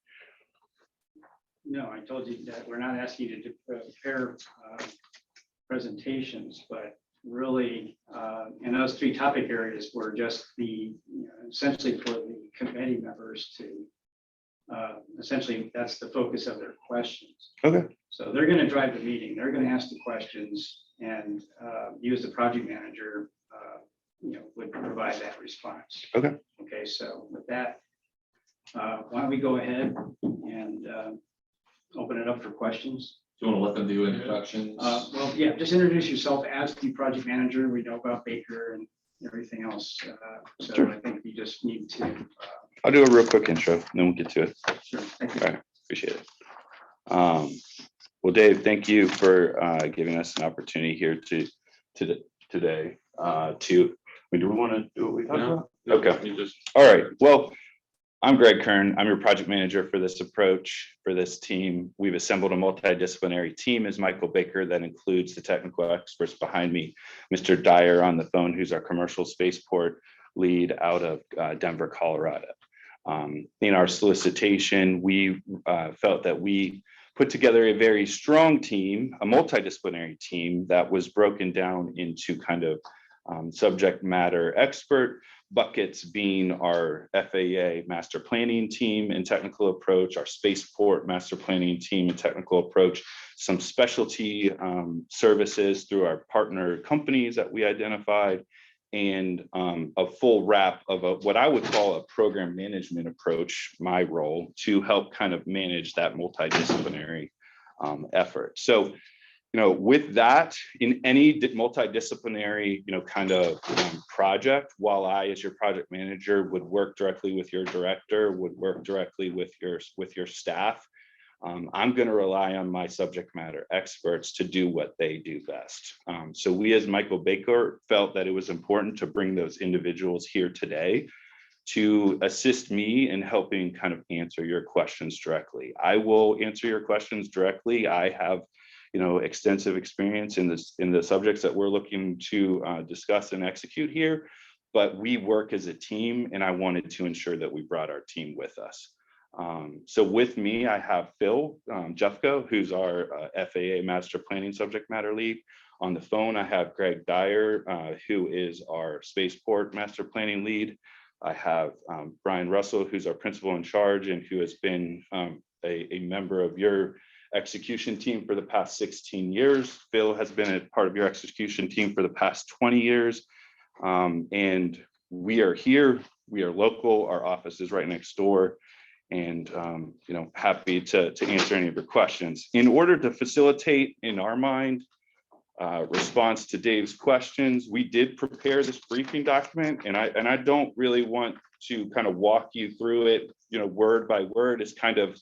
no, I told you that we're not asking you to prepare presentations, but really in those 3 topic areas were just essentially for the committee members to essentially that's the focus of their questions. Okay. So they're going to drive the meeting. They're going to ask the questions, and you as the project manager, would provide that response. Okay. Okay. So with that, why don't we go ahead and open it up for questions? Do you want to let them do introductions? Well, yeah, just introduce yourself as the project manager. We know about Baker and everything else. So Sure. I think you just need to. I'll do a real quick intro, and then we'll get to it. Sure. Thank you. All right, appreciate it. Well, Dave, thank you for giving us an opportunity here today. Do we want to do what we talked about? Okay. All right. Well, I'm Greg Kern. I'm your project manager for this approach, for this team. We've assembled a multidisciplinary team as Michael Baker that includes the technical experts behind me, Mr. Dyer on the phone, who's our commercial spaceport lead out of Denver, Colorado. In our solicitation, we felt that we put together a very strong team, a multidisciplinary team that was broken down into kind of subject matter expert buckets, being our FAA master planning team and technical approach, our spaceport master planning team and technical approach, some specialty services through our partner companies that we identified, and a full wrap of what I would call a program management approach, my role, to help kind of manage that multidisciplinary effort. So, with that, in any multidisciplinary, kind of project, while I, as your project manager, would work directly with your director, would work directly with your staff, I'm going to rely on my subject matter experts to do what they do best. So we, as Michael Baker, felt that it was important to bring those individuals here today to assist me in helping kind of answer your questions directly. I will answer your questions directly. I have extensive experience in the subjects that we're looking to discuss and execute here, but we work as a team, and I wanted to ensure that we brought our team with us. So with me, I have Phil Jeffco, who's our FAA Master Planning Subject Matter Lead. On the phone, I have Greg Dyer, who is our Spaceport Master Planning Lead. I have Brian Russell, who's our principal in charge and who has been a member of your execution team for the past 16 years. Phil has been a part of your execution team for the past 20 years. And we are here, we are local, our office is right next door, and happy to answer any of your questions. In order to facilitate, in our mind, response to Dave's questions, we did prepare this briefing document, and I don't really want to kind of walk you through it, word by word. It's kind of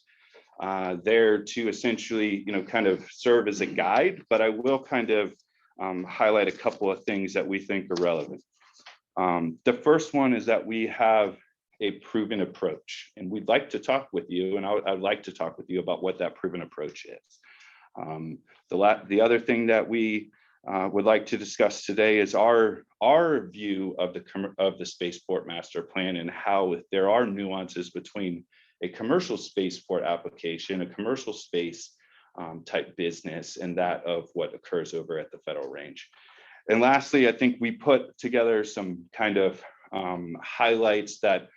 there to essentially, kind of serve as a guide, but I will kind of highlight a couple of things that we think are relevant. The first one is that we have a proven approach, and we'd like to talk with you, and I'd like to talk with you about what that proven approach is. The other thing that we would like to discuss today is our view of the Spaceport Master Plan and how there are nuances between a commercial spaceport application, a commercial space type business, and that of what occurs over at the federal range. And lastly, I think we put together some kind of highlights that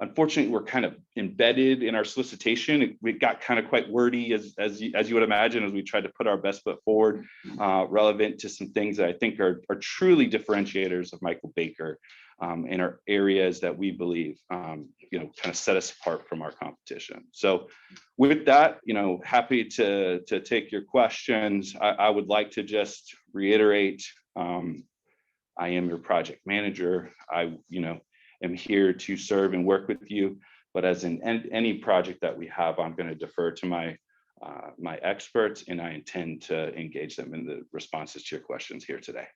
unfortunately were kind of embedded in our solicitation. It got kind of quite wordy, as you would imagine, as we tried to put our best foot forward, relevant to some things that I think are truly differentiators of Michael Baker, and are areas that we believe kind of set us apart from our competition. So with that, happy to take your questions. I would like to just reiterate, I am your project manager. I am here to serve and work with you, but as in any project that we have, I'm going to defer to my experts, and I intend to engage them in the responses to your questions here today.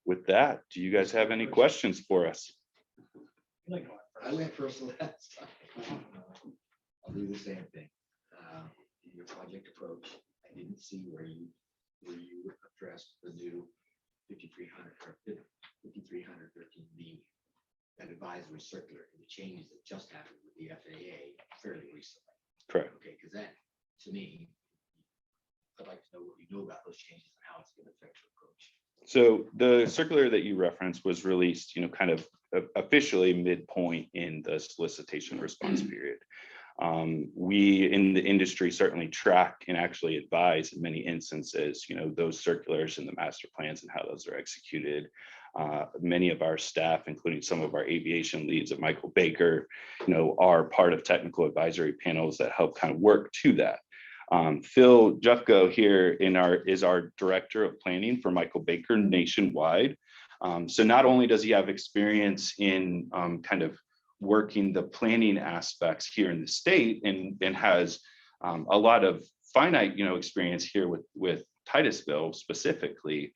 With that, do you guys have any questions for us? I went first last time. I'll do the same thing. In your project approach, I didn't see where you addressed the new 5300 or 5313B, that advisory circular, and the changes that just happened with the FAA fairly recently. Correct. Okay, because that, to me, I'd like to know what you know about those changes and how it's going to affect your approach. So the circular that you referenced was released, kind of officially midpoint in the solicitation response period. We in the industry certainly track and actually advise in many instances, those circulars and the master plans and how those are executed. Many of our staff, including some of our aviation leads at Michael Baker, are part of technical advisory panels that help kind of work to that. Phil Jeffco here is our director of planning for Michael Baker nationwide. So not only does he have experience in kind of working the planning aspects here in the state and has a lot of finite experience here with Titusville specifically,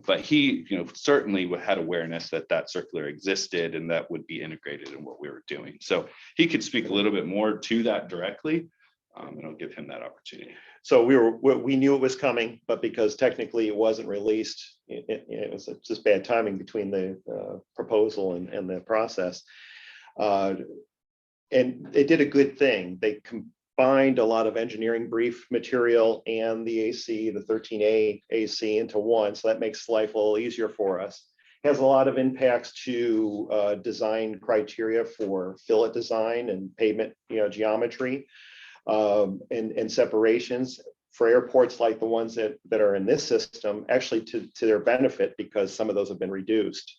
but he certainly had awareness that circular existed and that would be integrated in what we were doing. So he could speak a little bit more to that directly, and I'll give him that opportunity. So we knew it was coming, but because technically it wasn't released, it was just bad timing between the proposal and the process. And they did a good thing. They combined a lot of engineering brief material and the AC, the 13A AC into one. So that makes life a little easier for us. Has a lot of impacts to design criteria for fillet design and pavement, geometry, and separations for airports like the ones that are in this system, actually to their benefit, because some of those have been reduced.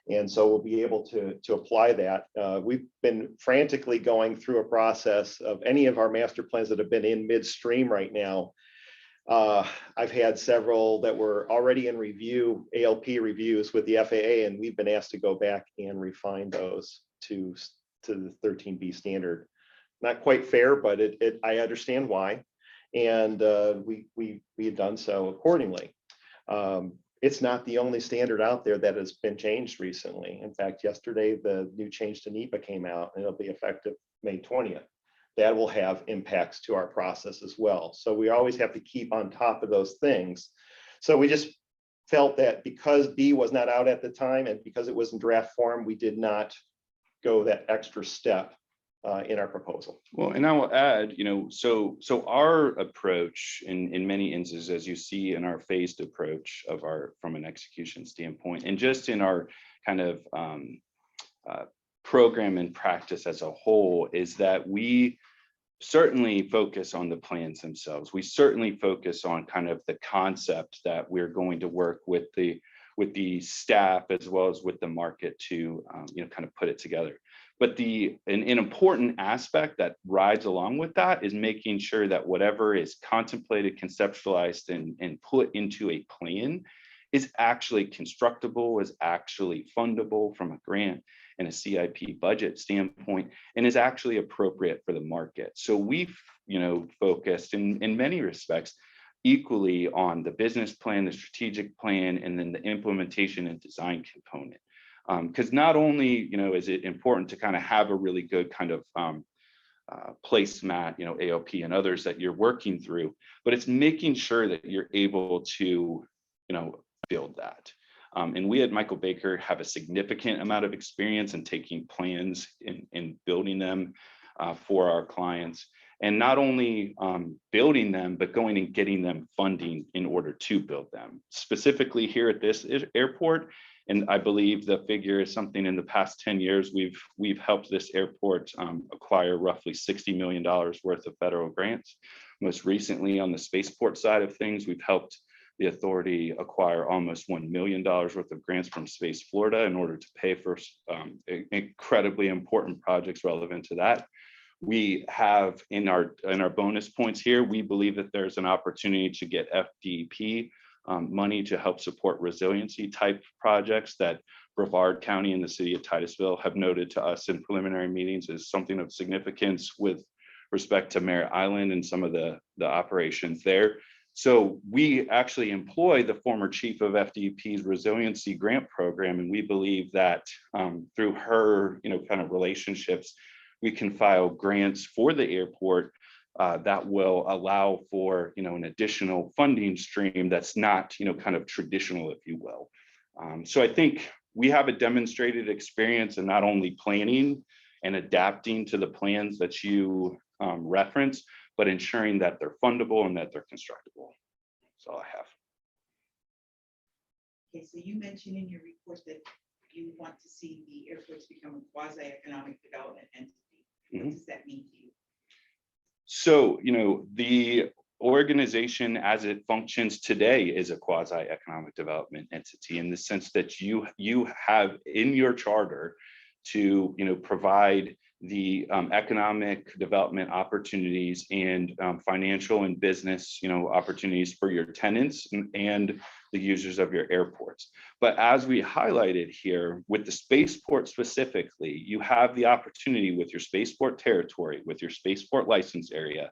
And so we'll be able to apply that. We've been frantically going through a process of any of our master plans that have been in midstream right now. I've had several that were already in review, ALP reviews with the FAA, and we've been asked to go back and refine those to the 13B standard. Not quite fair, but I understand why. And we had done so accordingly. It's not the only standard out there that has been changed recently. In fact, yesterday, the new change to NEPA came out, and it'll be effective May 20th. That will have impacts to our process as well. So we always have to keep on top of those things. So we just felt that because B was not out at the time and because it was in draft form, we did not go that extra step in our proposal. Well, and I will add, so our approach in many instances, as you see in our phased approach from an execution standpoint, and just in our kind of program and practice as a whole, is that we certainly focus on the plans themselves. We certainly focus on kind of the concept that we're going to work with the staff as well as with the market to kind of put it together. But an important aspect that rides along with that is making sure that whatever is contemplated, conceptualized, and put into a plan is actually constructible, is actually fundable from a grant and a CIP budget standpoint, and is actually appropriate for the market. So we've, focused in many respects equally on the business plan, the strategic plan, and then the implementation and design component. Because not only, is it important to kind of have a really good kind of placemat, AOP and others that you're working through, but it's making sure that you're able to, build that. And we at Michael Baker have a significant amount of experience in taking plans and building them for our clients. And not only building them, but going and getting them funding in order to build them. Specifically here at this airport, and I believe the figure is something in the past 10 years, we've helped this airport acquire roughly $60 million worth of federal grants. Most recently on the spaceport side of things, we've helped the authority acquire almost $1 million worth of grants from Space Florida in order to pay for incredibly important projects relevant to that. We have in our bonus points here, we believe that there's an opportunity to get FDP money to help support resiliency type projects that Brevard County and the city of Titusville have noted to us in preliminary meetings as something of significance with respect to Merritt Island and some of the operations there. So we actually employ the former chief of FDP's resiliency grant program, and we believe that through her, kind of relationships, we can file grants for the airport that will allow for, an additional funding stream that's not, kind of traditional, if you will. So I think we have a demonstrated experience in not only planning and adapting to the plans that you reference, but ensuring that they're fundable and that they're constructible. That's all I have. Okay, so you mentioned in your report that you want to see the airports become a quasi-economic development entity. What does that mean to you? So, the organization as it functions today is a quasi-economic development entity in the sense that you have in your charter to, provide the economic development opportunities and financial and business, opportunities for your tenants and the users of your airports. But as we highlighted here with the spaceport specifically, you have the opportunity with your spaceport territory, with your spaceport license area,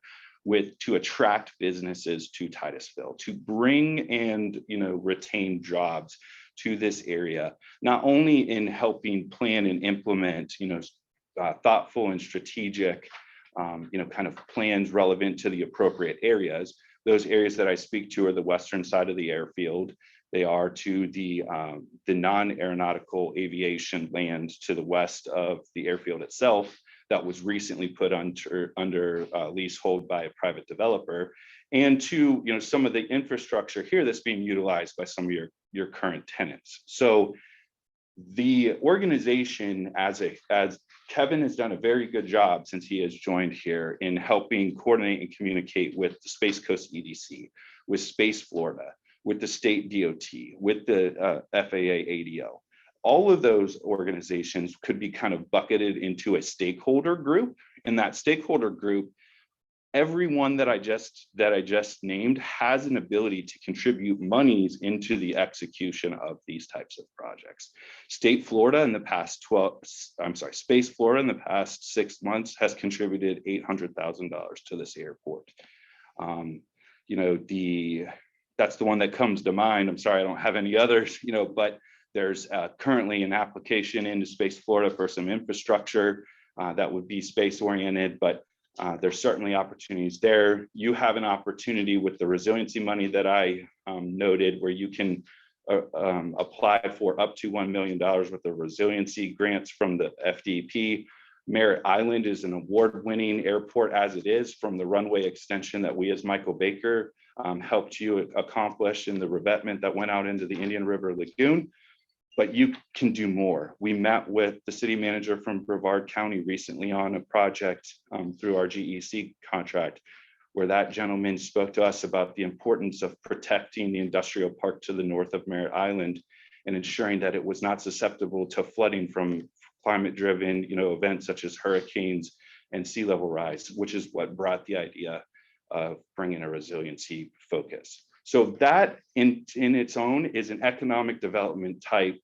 to attract businesses to Titusville, to bring and retain jobs to this area, not only in helping plan and implement thoughtful and strategic kind of plans relevant to the appropriate areas. Those areas that I speak to are the western side of the airfield. They are to the non-aeronautical aviation land to the west of the airfield itself that was recently put under leasehold by a private developer, and to some of the infrastructure here that's being utilized by some of your current tenants. So the organization, as Kevin has done a very good job since he has joined here in helping coordinate and communicate with the Space Coast EDC, with Space Florida, with the state DOT, with the FAA ADO. All of those organizations could be kind of bucketed into a stakeholder group. And that stakeholder group, everyone that I just named has an ability to contribute monies into the execution of these types of projects. Space Florida in the past 6 months has contributed $800,000 to this airport. That's the one that comes to mind. I'm sorry, I don't have any others, but there's currently an application into Space Florida for some infrastructure that would be space oriented, but there's certainly opportunities there. You have an opportunity with the resiliency money that I noted where you can apply for up to $1 million worth of resiliency grants from the FDP. Merritt Island is an award-winning airport as it is, from the runway extension that we as Michael Baker helped you accomplish in the revetment that went out into the Indian River Lagoon. But you can do more. We met with the city manager from Brevard County recently on a project through our GEC contract, where that gentleman spoke to us about the importance of protecting the industrial park to the north of Merritt Island and ensuring that it was not susceptible to flooding from climate-driven, events such as hurricanes and sea level rise, which is what brought the idea of bringing a resiliency focus. So that in its own is an economic development type,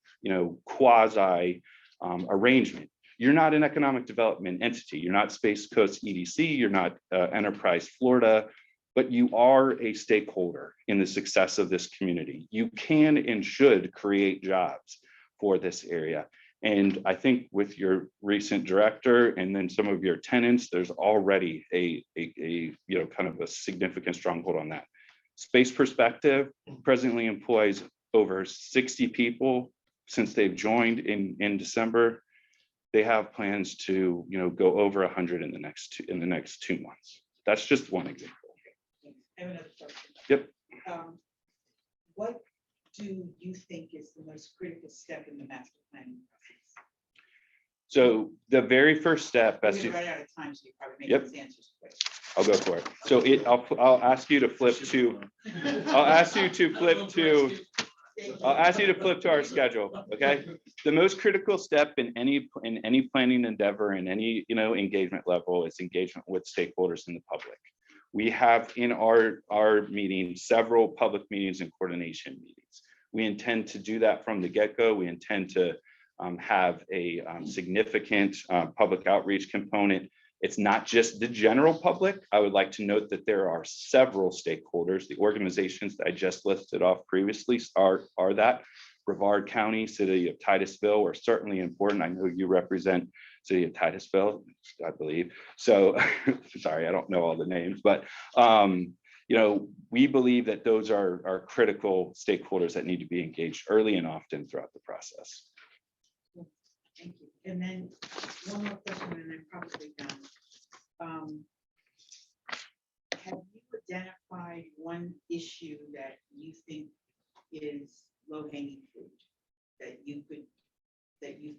quasi arrangement. You're not an economic development entity. You're not Space Coast EDC. You're not Enterprise Florida, but you are a stakeholder in the success of this community. You can and should create jobs for this area. And I think with your recent director and then some of your tenants, there's already a kind of a significant stronghold on that. Space Perspective presently employs over 60 people since they've joined in December. They have plans to go over 100 in the next 2 months. That's just one example. I have another question. Yep. What do you think is the most critical step in the master planning process? So the very first step, We're as gonna you, run out of time, so you probably make Yep. this answer quick. I'll go for it. So I'll ask you to flip to, I'll ask you to flip to our schedule, okay? The most critical step in any planning endeavor, in any engagement level, is engagement with stakeholders in the public. We have in our meeting several public meetings and coordination meetings. We intend to do that from the get-go. We intend to have a significant public outreach component. It's not just the general public. I would like to note that there are several stakeholders. The organizations that I just listed off previously are that. Brevard County, City of Titusville are certainly important. I know you represent City of Titusville, I believe. So sorry, I don't know all the names, but we believe that those are critical stakeholders that need to be engaged early and often throughout the process. Thank you. And then one more question, and I'm probably done. Have you identified one issue that you think is low-hanging fruit that you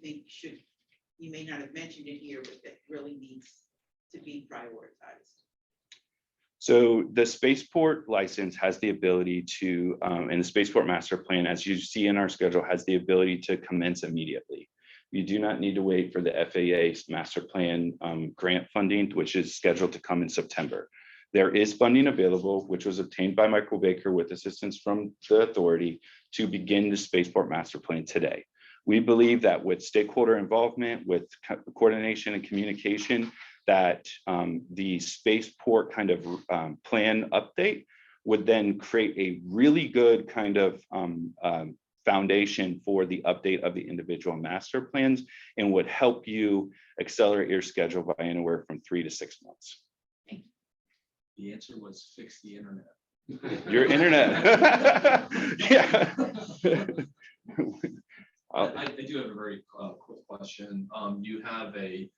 think should, you may not have mentioned it here, but that really needs to be prioritized? So the spaceport license has the ability to, and the spaceport master plan, as you see in our schedule, has the ability to commence immediately. You do not need to wait for the FAA's master plan grant funding, which is scheduled to come in September. There is funding available, which was obtained by Michael Baker with assistance from the authority to begin the spaceport master plan today. We believe that with stakeholder involvement, with coordination and communication, that the spaceport kind of plan update would then create a really good kind of foundation for the update of the individual master plans and would help you accelerate your schedule by anywhere from 3 to 6 months. The answer was fix the internet. Your internet. Yeah. I do have a very quick question. You have I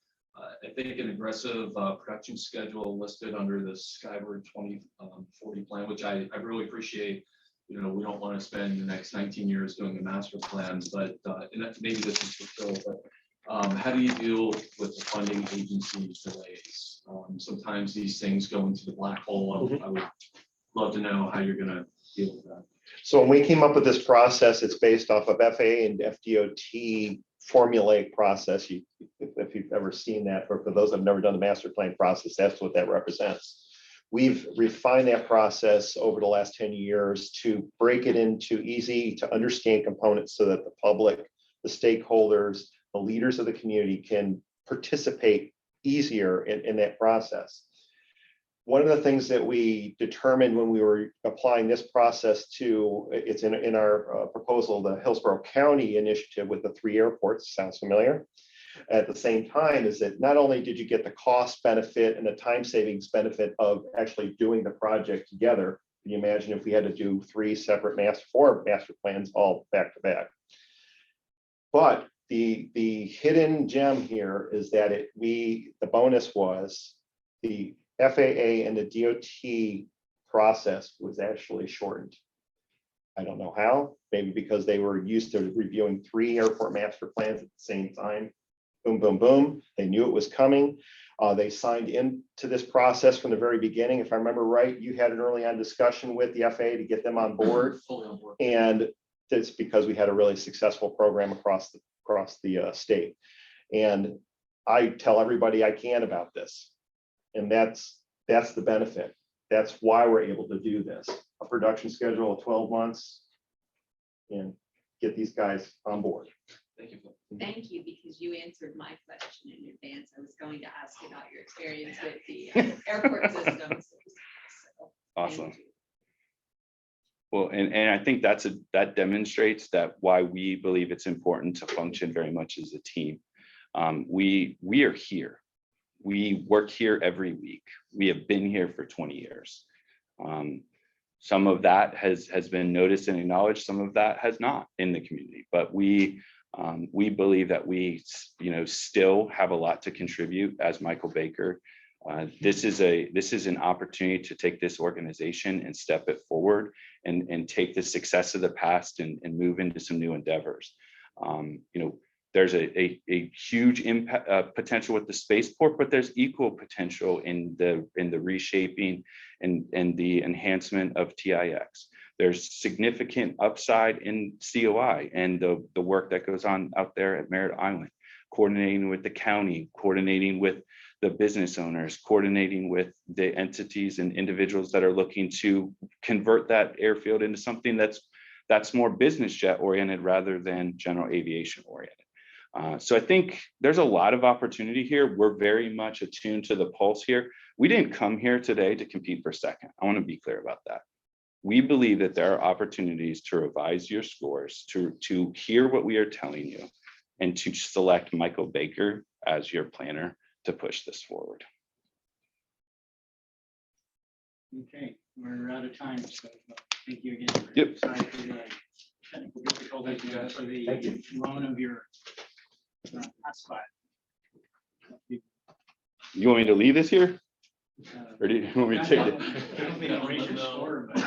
think an aggressive production schedule listed under the Skyward 2040 plan, which I really appreciate. We don't want to spend the next 19 years doing a master plan, but and maybe this is for Phil, but how do you deal with the funding agency delays? Sometimes these things go into the black hole. I would love to know how you're going to deal with that. So when we came up with this process, it's based off of FAA and FDOT formulaic process. If you've ever seen that, or for those that have never done the master plan process, that's what that represents. We've refined that process over the last 10 years to break it into easy to understand components so that the public, the stakeholders, the leaders of the community can participate easier in that process. One of the things that we determined when we were applying this process to, it's in our proposal, the Hillsborough County initiative with the 3 airports, sounds familiar? At the same time, is that not only did you get the cost benefit and the time savings benefit of actually doing the project together, can you imagine if we had to do 4 master plans all back to back? But The hidden gem here is that the bonus was the FAA and the DOT process was actually shortened. I don't know how, maybe because they were used to reviewing 3 airport master plans at the same time. Boom, boom, boom. They knew it was coming. They signed into this process from the very beginning. If I remember right, you had an early on discussion with the FAA to get them on board. Fully on board. And that's because we had a really successful program across the state. And I tell everybody I can about this. And that's the benefit. That's why we're able to do this. A production schedule of 12 months and get these guys on board. Thank you. Thank you, because you answered my question in advance. I was going to ask about your experience with the airport systems. So, Awesome. thank you. Well, and I think that demonstrates that why we believe it's important to function very much as a team. We are here. We work here every week. We have been here for 20 years. Some of that has been noticed and acknowledged. Some of that has not in the community. But we believe that we, still have a lot to contribute as Michael Baker. This is an opportunity to take this organization and step it forward and take the success of the past and move into some new endeavors. There's a huge impact potential with the spaceport, but there's equal potential in the reshaping and the enhancement of TIX. There's significant upside in COI and the work that goes on out there at Merritt Island, coordinating with the county, coordinating with the business owners, coordinating with the entities and individuals that are looking to convert that airfield into something that's more business jet oriented rather than general aviation oriented. So I think there's a lot of opportunity here. We're very much attuned to the pulse here. We didn't come here today to compete for second. I want to be clear about that. We believe that there are opportunities to revise your scores, to hear what we are telling you, and to select Michael Baker as your planner to push this forward. Okay, we're out of time, so thank you again. Yep. Sorry for the technical difficulties and for the loan of your hotspot. You want me to leave this here? Or do you want me to take it? I don't think I'll raise your score, but.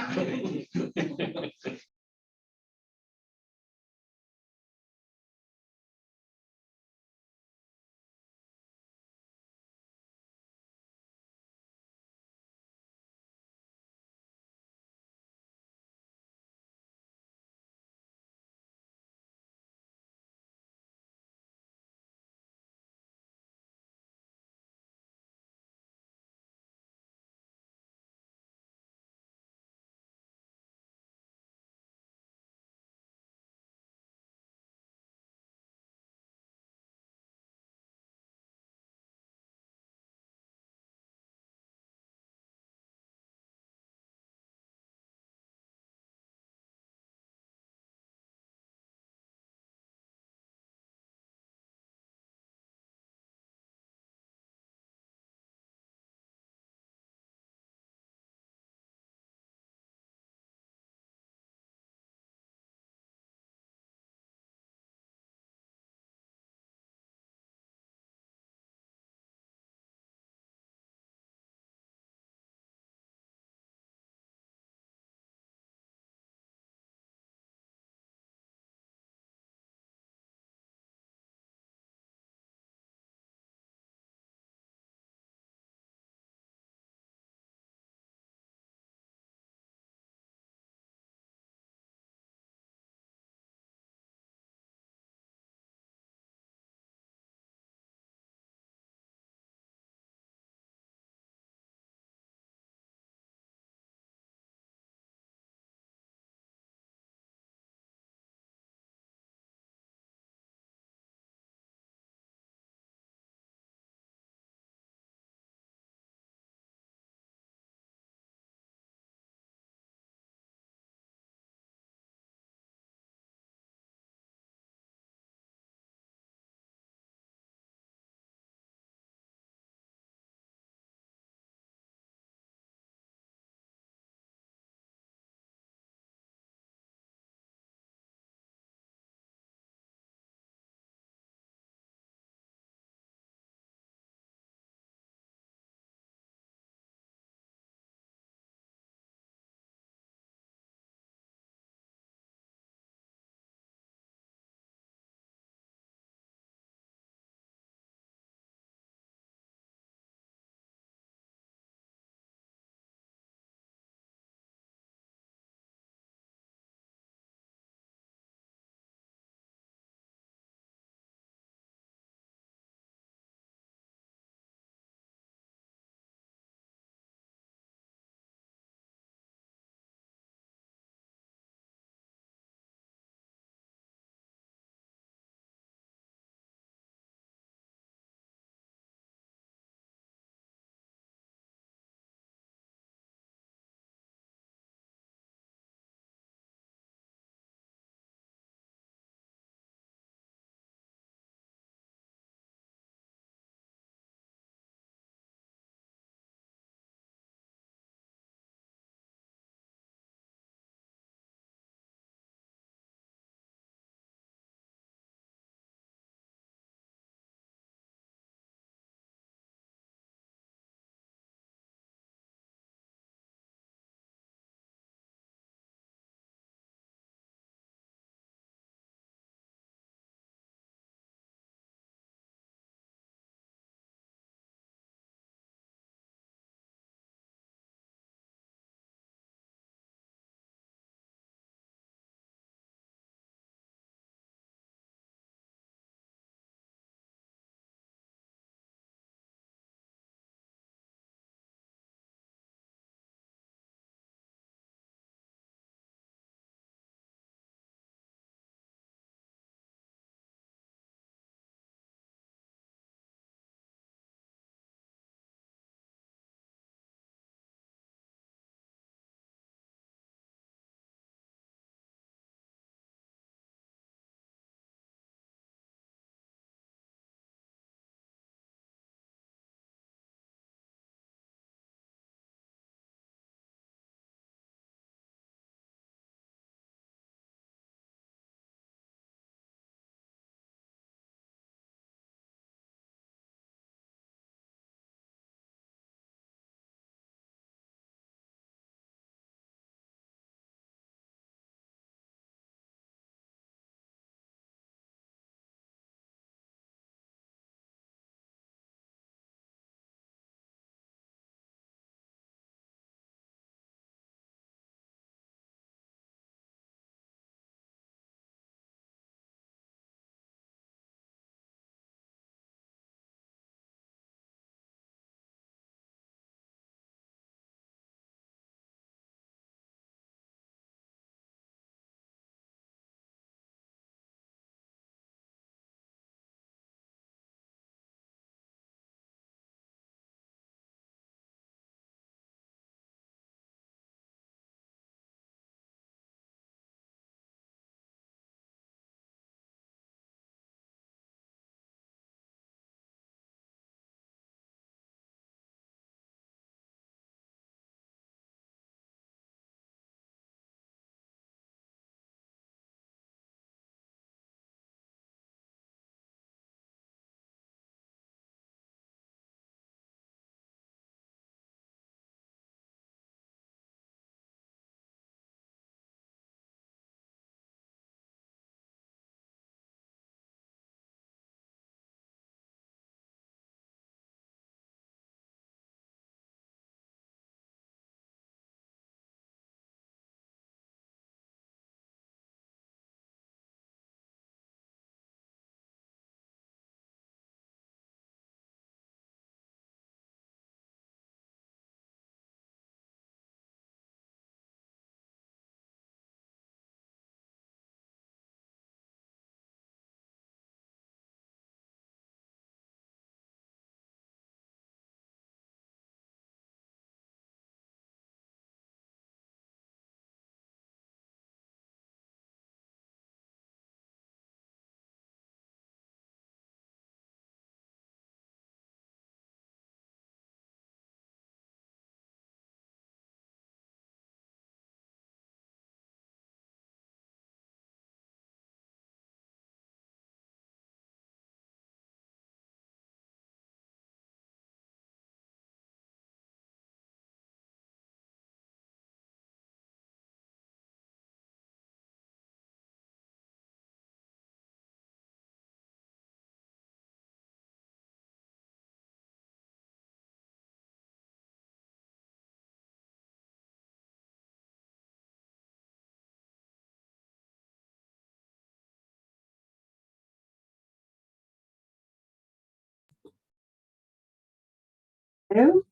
Hello?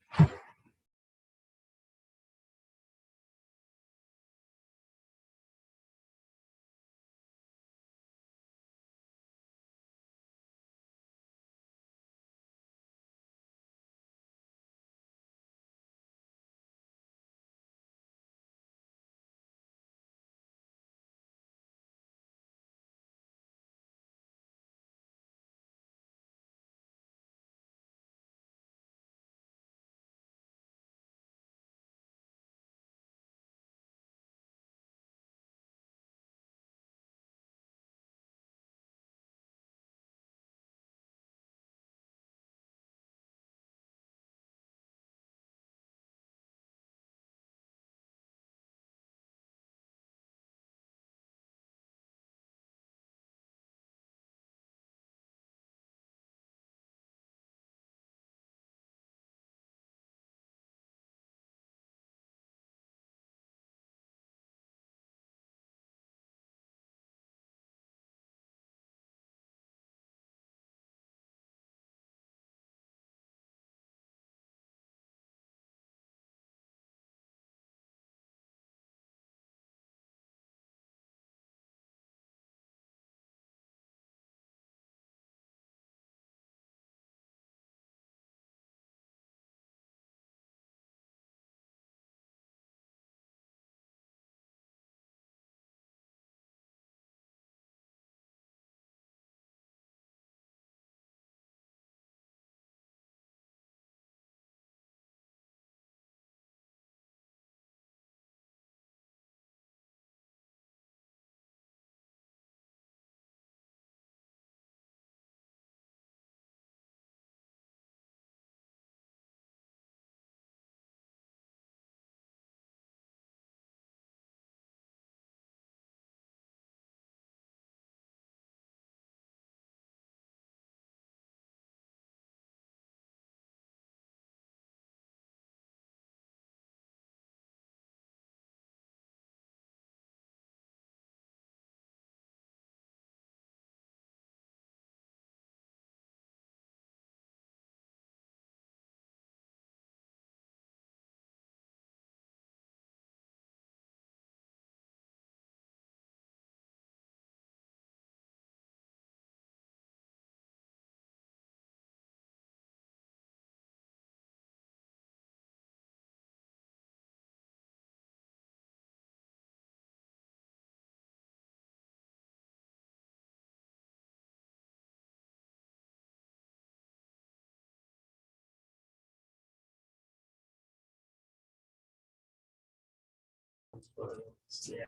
Yeah.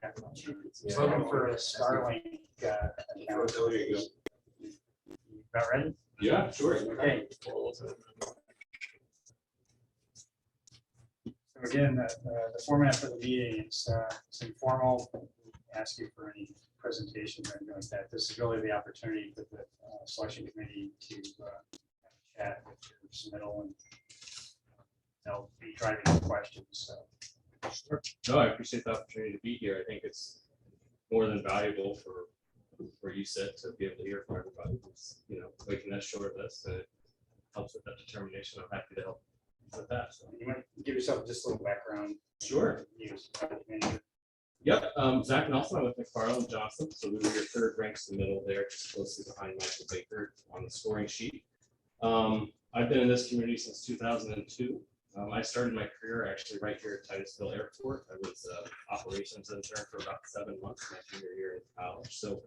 Looking for a Starlink. About ready? Yeah, sure. Okay. So again, the format for the meeting is it's informal. Ask you for any presentations or anything like that. This is really the opportunity for the selection committee to chat with your submittal, and they'll be driving the questions. So. Sure. No, I appreciate the opportunity to be here. I think it's more than valuable for where you sit to be able to hear from everybody who's, making that short list, and it helps with that determination. I'm happy to help with that. So. You might give yourself just a little background. Sure. Yep. Zach Nelson, I'm with McFarland Johnson. So we were your third ranked submittal there, just closely behind Michael Baker on the scoring sheet. I've been in this community since 2002. I started my career actually right here at Titusville Airport. I was operations intern for about 7 months my junior year in college. So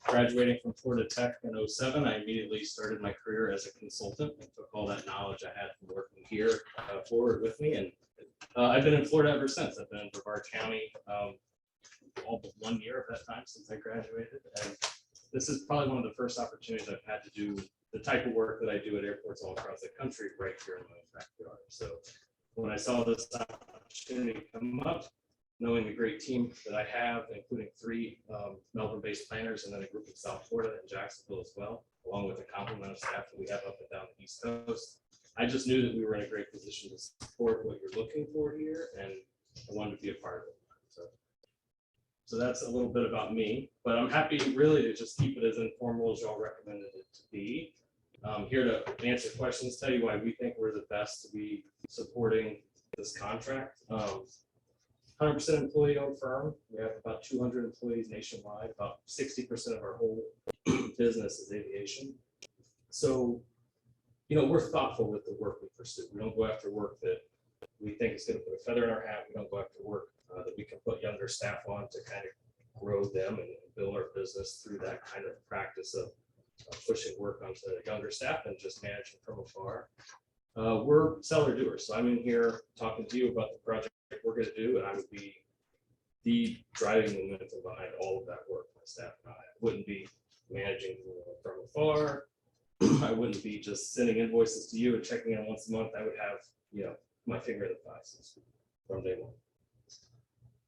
graduating from Florida Tech in 2007, I immediately started my career as a consultant and took all that knowledge I had from working here forward with me. And I've been in Florida ever since. I've been in Brevard County all but 1 year of that time since I graduated. And this is probably one of the first opportunities I've had to do the type of work that I do at airports all across the country right here in my own backyard. So when I saw this opportunity come up, knowing the great team that I have, including 3 Melbourne-based planners and then a group in South Florida and Jacksonville as well, along with a complement of staff that we have up and down the East Coast, I just knew that we were in a great position to support what you're looking for here, and I wanted to be a part of it. So that's a little bit about me, but I'm happy really to just keep it as informal as y'all recommended it to be. Here to answer questions, tell you why we think we're the best to be supporting this contract. 100% employee-owned firm. We have about 200 employees nationwide. About 60% of our whole business is aviation. So, you know, we're thoughtful with the work we pursue. We don't go after work that we think is going to put a feather in our hat. We don't go after work that we can put younger staff on to kind of grow them and build our business through that kind of practice of pushing work onto younger staff and just managing from afar. We're seller doers. So I'm in here talking to you about the project we're going to do, and I would be the driving momentum behind all of that work. My staff and I wouldn't be managing from afar. I wouldn't be just sending invoices to you and checking in once a month. I would have, you know, my finger in the pie from day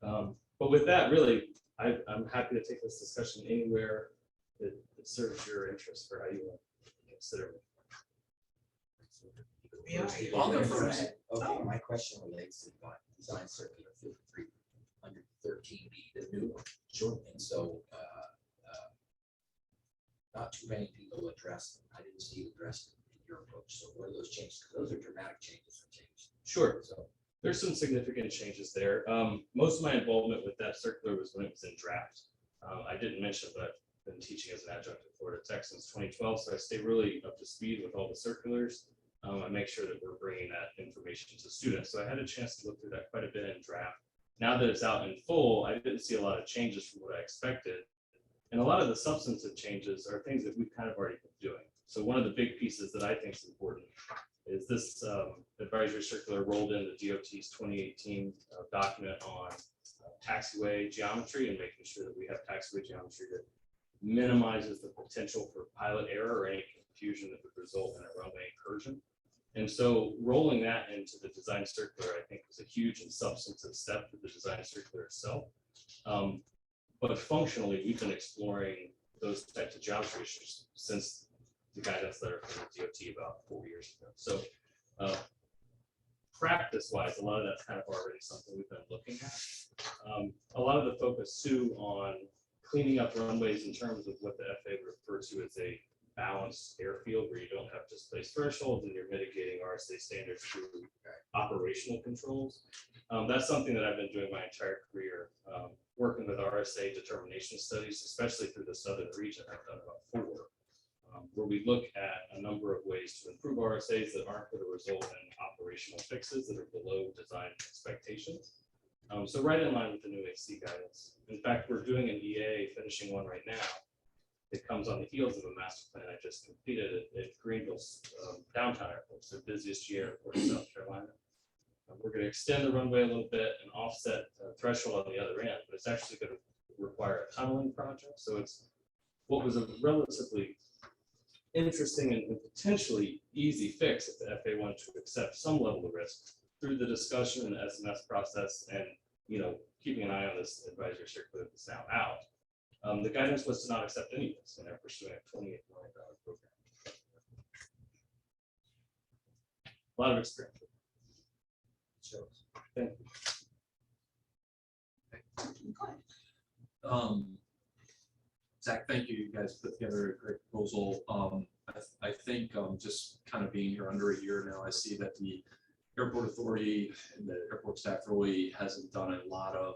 one. But with that, really, I'm happy to take this discussion anywhere that serves your interest for how you want to consider it. I'll go first. Okay, my question relates to the design circular 5313B, the new one. Sure. And so, not too many people addressed them. I didn't see you addressed them in your approach. So what are those changes? Because those are dramatic changes. Sure. So There's some significant changes there. Most of my involvement with that circular was when it was in draft. I didn't mention, but I've been teaching as an adjunct at Florida Tech since 2012, so I stay really up to speed with all the circulars. I make sure that we're bringing that information to students. So I had a chance to look through that quite a bit in draft. Now that it's out in full, I didn't see a lot of changes from what I expected. And a lot of the substantive changes are things that we've kind of already been doing. So one of the big pieces that I think is important is this advisory circular rolled in the DOT's 2018 document on taxiway geometry and making sure that we have taxiway geometry that minimizes the potential for pilot error or any confusion that would result in a runway incursion. And so rolling that into the design circular, I think, was a huge and substantive step for the design circular itself. But functionally, we've been exploring those types of geometry issues since the guidance letter from the DOT about 4 years ago. So practice-wise, a lot of that's kind of already something we've been looking at. A lot of the focus too on cleaning up runways in terms of what the FAA refers to as a balanced airfield, where you don't have displaced thresholds and you're mitigating RSA standards through operational controls. That's something that I've been doing my entire career, working with RSA determination studies, especially through the southern region. I've done about 4, where we look at a number of ways to improve RSAs that aren't going to result in operational fixes that are below design expectations. So right in line with the new AC guidance. In fact, we're doing an EA, finishing one right now. It comes on the heels of a master plan I just completed at Greenville's downtown airport, so busiest GA airport in South Carolina. We're going to extend the runway a little bit and offset the threshold on the other end, but it's actually going to require a tunneling project. So it's what was a relatively interesting and potentially easy fix if the FAA wanted to accept some level of risk through the discussion and the SMS process, and keeping an eye on this advisory circular that's now out. The guidance was to not accept any of this, and they're pursuing a $28 million program. A lot of experience. Thank you. Zach, thank you. You guys put together a great proposal. I think just kind of being here under a year now, I see that the airport authority and the airport staff really hasn't done a lot of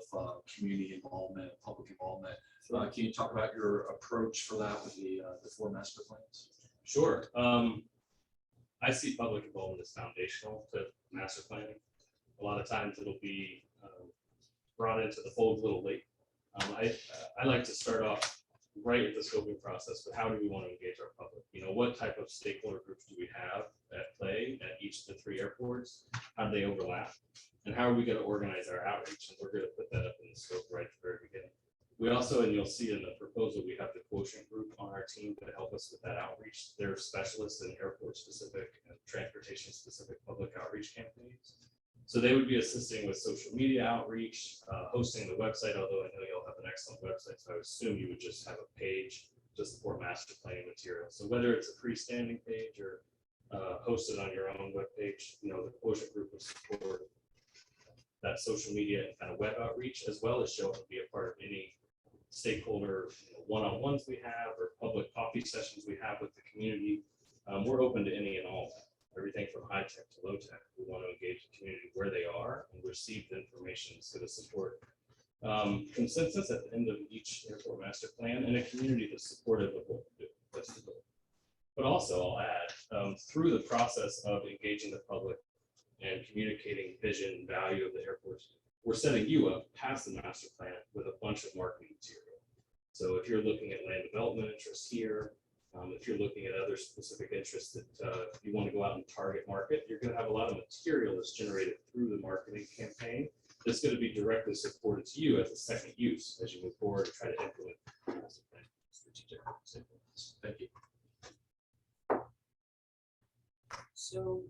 community involvement, public involvement. Can you talk about your approach for that with the 4 master plans? Sure. I see public involvement as foundational to master planning. A lot of times it'll be brought into the fold a little late. I like to start off right at the scoping process, but how do we want to engage our public? What type of stakeholder groups do we have at play at each of the 3 airports? How do they overlap? And how are we going to organize our outreach? And we're going to put that up in the scope right at the very beginning. We also, and you'll see in the proposal, we have the quotient group on our team to help us with that outreach. They're specialists in airport-specific and transportation-specific public outreach campaigns. So they would be assisting with social media outreach, hosting the website, although I know you'll have an excellent website, so I would assume you would just have a page to support master planning material. So whether it's a freestanding page or hosted on your own webpage, the quotient group would support that social media and kind of web outreach, as well as show up and be a part of any stakeholder one-on-ones we have or public coffee sessions we have with the community. We're open to any and all, everything from high tech to low tech. We want to engage the community where they are and receive the information that's going to support consensus at the end of each airport master plan and a community that's supportive of what we do. That's the goal. But also, I'll add, through the process of engaging the public and communicating vision and value of the airports, we're setting you up past the master plan with a bunch of marketing material. So if you're looking at land development interests here, if you're looking at other specific interests that you want to go out and target market, you're going to have a lot of material that's generated through the marketing campaign that's going to be directly supported to you as a second use as you move forward and try to implement the master plan strategic implements. Thank you. So,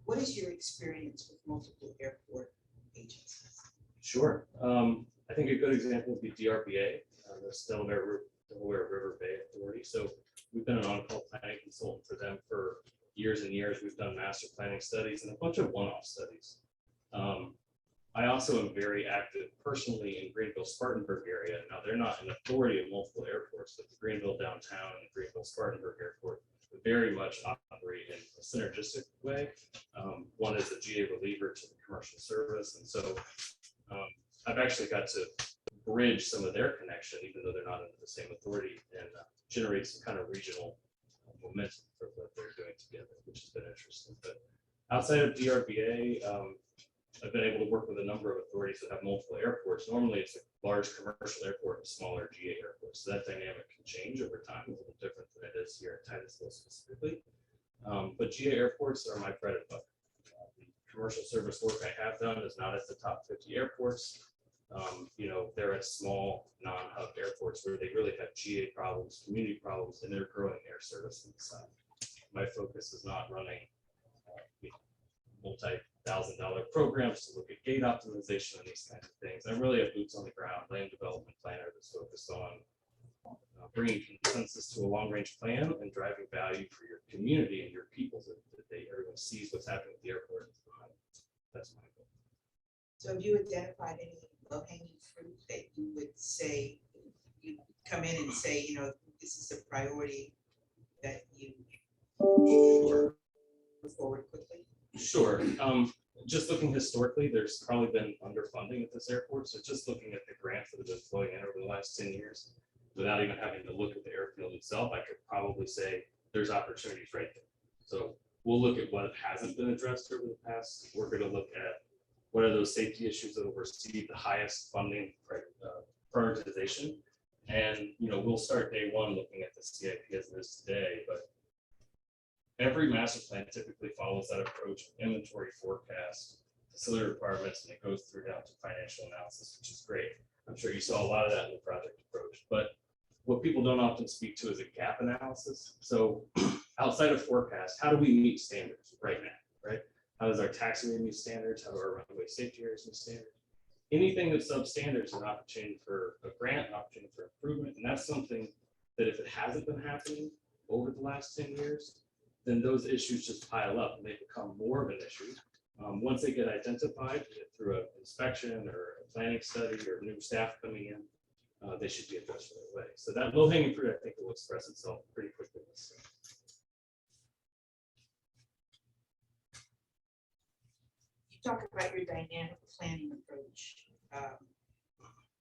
what is your experience with multiple airport agencies? Sure. I think a good example would be DRBA, the Delaware River Bay Authority. So we've been an on-call planning consultant for them for years and years. We've done master planning studies and a bunch of one-off studies. I also am very active personally in Greenville-Spartanburg area. Now, they're not an authority of multiple airports, but the Greenville downtown and the Greenville-Spartanburg airport very much operate in a synergistic way. One is a GA reliever to the commercial service. And so I've actually got to bridge some of their connection, even though they're not under the same authority, and generate some kind of regional momentum for what they're doing together, which has been interesting. But outside of DRBA, I've been able to work with a number of authorities that have multiple airports. Normally it's a large commercial airport and smaller GA airports. So that dynamic can change over time, a little different than it is here at Titusville specifically. But GA airports are my bread and butter. The commercial service work I have done is not at the top 50 airports. You know, they're at small non-hub airports where they really have GA problems, community problems, and they're growing air service inside. My focus is not running multi-thousand-dollar programs to look at gate optimization and these kinds of things. I'm really a boots on the ground land development planner that's focused on bringing consensus to a long-range plan and driving value for your community and your people that everyone sees what's happening at the airport. That's my goal. So have you identified any low-hanging fruit that you would say, you come in and say, you know, this is a priority that you move forward quickly? Sure. Just looking historically, there's probably been underfunding at this airport. So just looking at the grants that have been flowing in over the last 10 years, without even having to look at the airfield itself, I could probably say there's opportunities right there. So we'll look at what hasn't been addressed over the past. We're going to look at what are those safety issues that will receive the highest funding prioritization. And, you know, we'll start day one looking at the CIP as it is today, but every master plan typically follows that approach of inventory forecast, facility requirements, and it goes through down to financial analysis, which is great. I'm sure you saw a lot of that in the project approach, but what people don't often speak to is a gap analysis. So outside of forecast, how do we meet standards right now, right? How does our taxiway meet standards? How do our runway safety areas meet standards? Anything that's substandard is an opportunity for a grant, an opportunity for improvement. And that's something that if it hasn't been happening over the last 10 years, then those issues just pile up and they become more of an issue. Once they get identified through an inspection or a planning study or new staff coming in, they should be addressed right away. So that low-hanging fruit, I think, will express itself pretty quickly. You talk about your dynamic planning approach.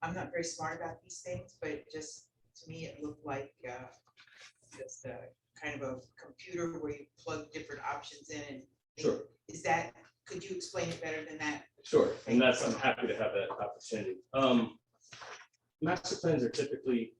I'm not very smart about these things, but just to me, it looked like just a kind of a computer where you plug different options in. And sure. Is that, could you explain it better than that? Sure, and that's, I'm happy to have that opportunity. Master plans are typically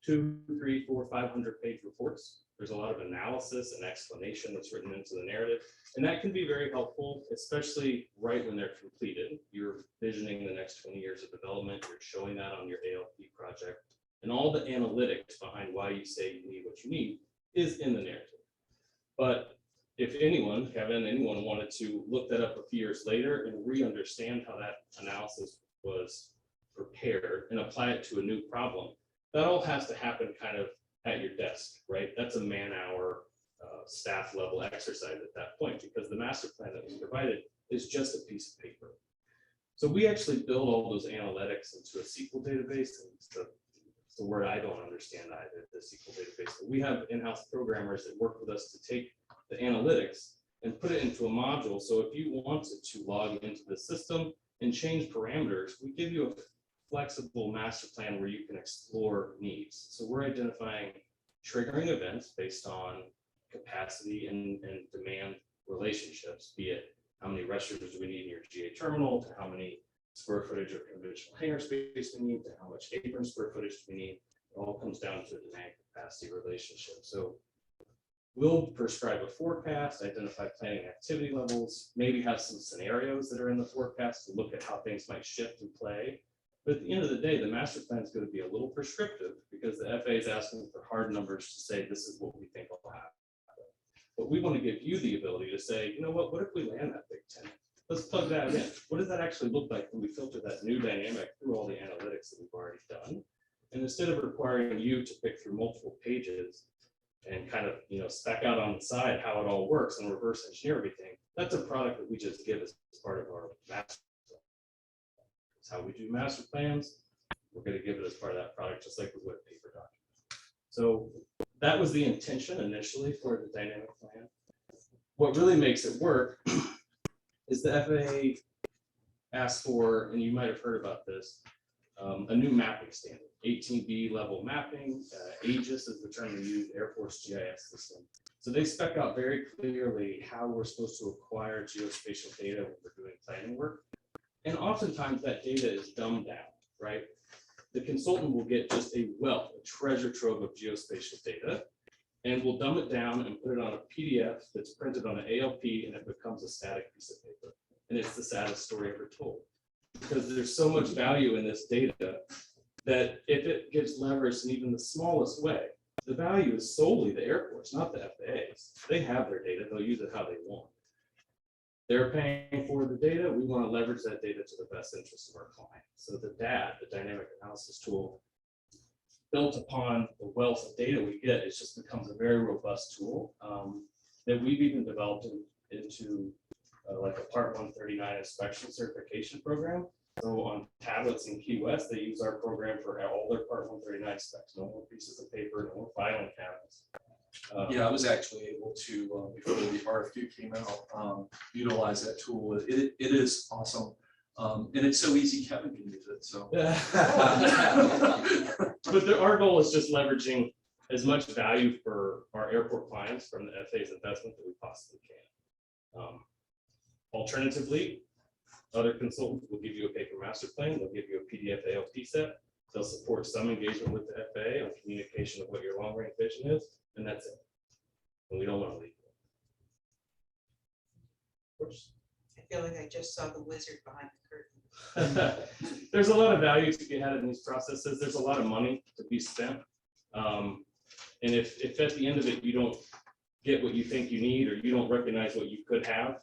200, 300, 400, 500 page reports. There's a lot of analysis and explanation that's written into the narrative, and that can be very helpful, especially right when they're completed. You're visioning the next 20 years of development. You're showing that on your ALP project, and all the analytics behind why you say you need what you need is in the narrative. But if anyone, Kevin, anyone wanted to look that up a few years later and re-understand how that analysis was prepared and apply it to a new problem, that all has to happen kind of at your desk, right? That's a man-hour, staff level exercise at that point, because the master plan that we provided is just a piece of paper. So we actually build all those analytics into a SQL database, and it's the It's the word I don't understand either, the SQL database. But we have in-house programmers that work with us to take the analytics and put it into a module. So if you wanted to log into the system and change parameters, we give you a flexible master plan where you can explore needs. So we're identifying triggering events based on capacity and demand relationships, be it how many registers do we need in your GA terminal, to how many square footage of conventional hangar space we need, to how much apron square footage do we need. It all comes down to a demand capacity relationship. So we'll prescribe a forecast, identify planning activity levels, maybe have some scenarios that are in the forecast to look at how things might shift and play. But at the end of the day, the master plan is going to be a little prescriptive because the FAA is asking for hard numbers to say this is what we think will happen. But we want to give you the ability to say, you know what if we land that big tenant? Let's plug that in. What does that actually look like when we filter that new dynamic through all the analytics that we've already done? And instead of requiring you to pick through multiple pages and kind of, spec out on the side how it all works and reverse engineer everything, that's a product that we just give as part of our master plan. It's how we do master plans. We're going to give it as part of that product, just like we would a paper document. So that was the intention initially for the dynamic plan. What really makes it work is the FAA asked for, and you might have heard about this, a new mapping standard, 18B level mapping. AGIS is the term they use, Air Force GIS system. So they spec out very clearly how we're supposed to acquire geospatial data when we're doing planning work. And oftentimes that data is dumbed down, right? The consultant will get just a wealth, a treasure trove of geospatial data, and we'll dumb it down and put it on a PDF that's printed on an ALP, and it becomes a static piece of paper. And it's the saddest story ever told. Because there's so much value in this data that if it gets leveraged in even the smallest way, the value is solely the airports, not the FAAs. They have their data, they'll use it how they want. They're paying for the data, we want to leverage that data to the best interest of our client. So the DAT, the dynamic analysis tool, built upon the wealth of data we get, it just becomes a very robust tool that we've even developed into like a Part 139 inspection certification program. So on tablets in Key West, they use our program for all their Part 139 specs. No more pieces of paper, no more filing cabinets. Yeah, I was actually able to, before the RFQ came out, utilize that tool. It is awesome. And it's so easy, Kevin can use it, so. But our goal is just leveraging as much value for our airport clients from the FAA's investment that we possibly can. Alternatively, other consultants will give you a paper master plan, they'll give you a PDF ALP set, they'll support some engagement with the FAA on communication of what your long range vision is, and that's it. And we don't want to leave it. Of course. I feel like I just saw the wizard behind the curtain. There's a lot of value to be had in these processes. There's a lot of money to be spent. And if at the end of it, you don't get what you think you need, or you don't recognize what you could have,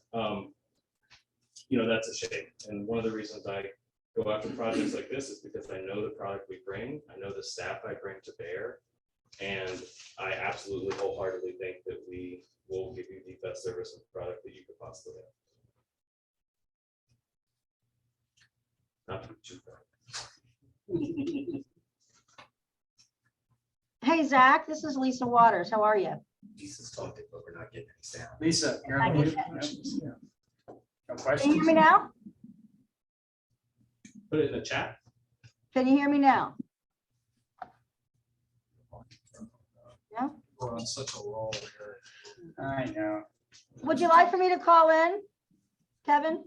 that's a shame. And one of the reasons I go after projects like this is because I know the product we bring, I know the staff I bring to bear, and I absolutely wholeheartedly think that we will give you the best service and product that you could possibly have. Not to be too bad. Hey, Zach, this is Lisa Waters. How are you? Lisa's talking, but we're not getting any sound. Lisa, you're I on get mute. that. No Can questions? you hear me now? Put it in the chat. Can you hear me now? No? We're on such a roll here. I know. Would you like for me to call in, Kevin?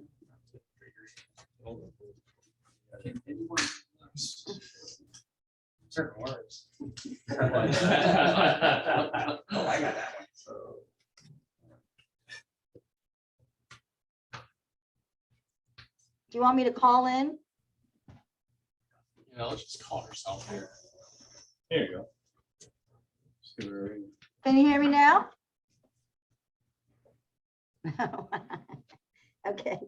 Certain words. Oh, I got that one. Do you want me to call in? Yeah, let's just call herself here. There you go. Just give her a ring. Can you hear me now? Okay.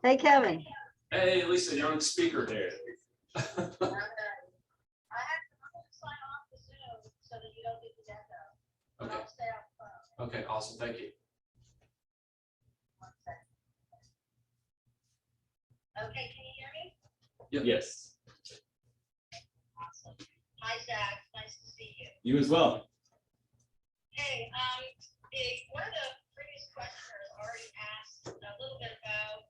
Hey, Kevin. Hey, Lisa, you're on speaker. There. Okay. Okay, awesome. Thank you. Okay, can you hear me? Yep. Yes. Hi, Zach. Nice to see you. You as well. Hey, one of the previous questioners already asked a little bit about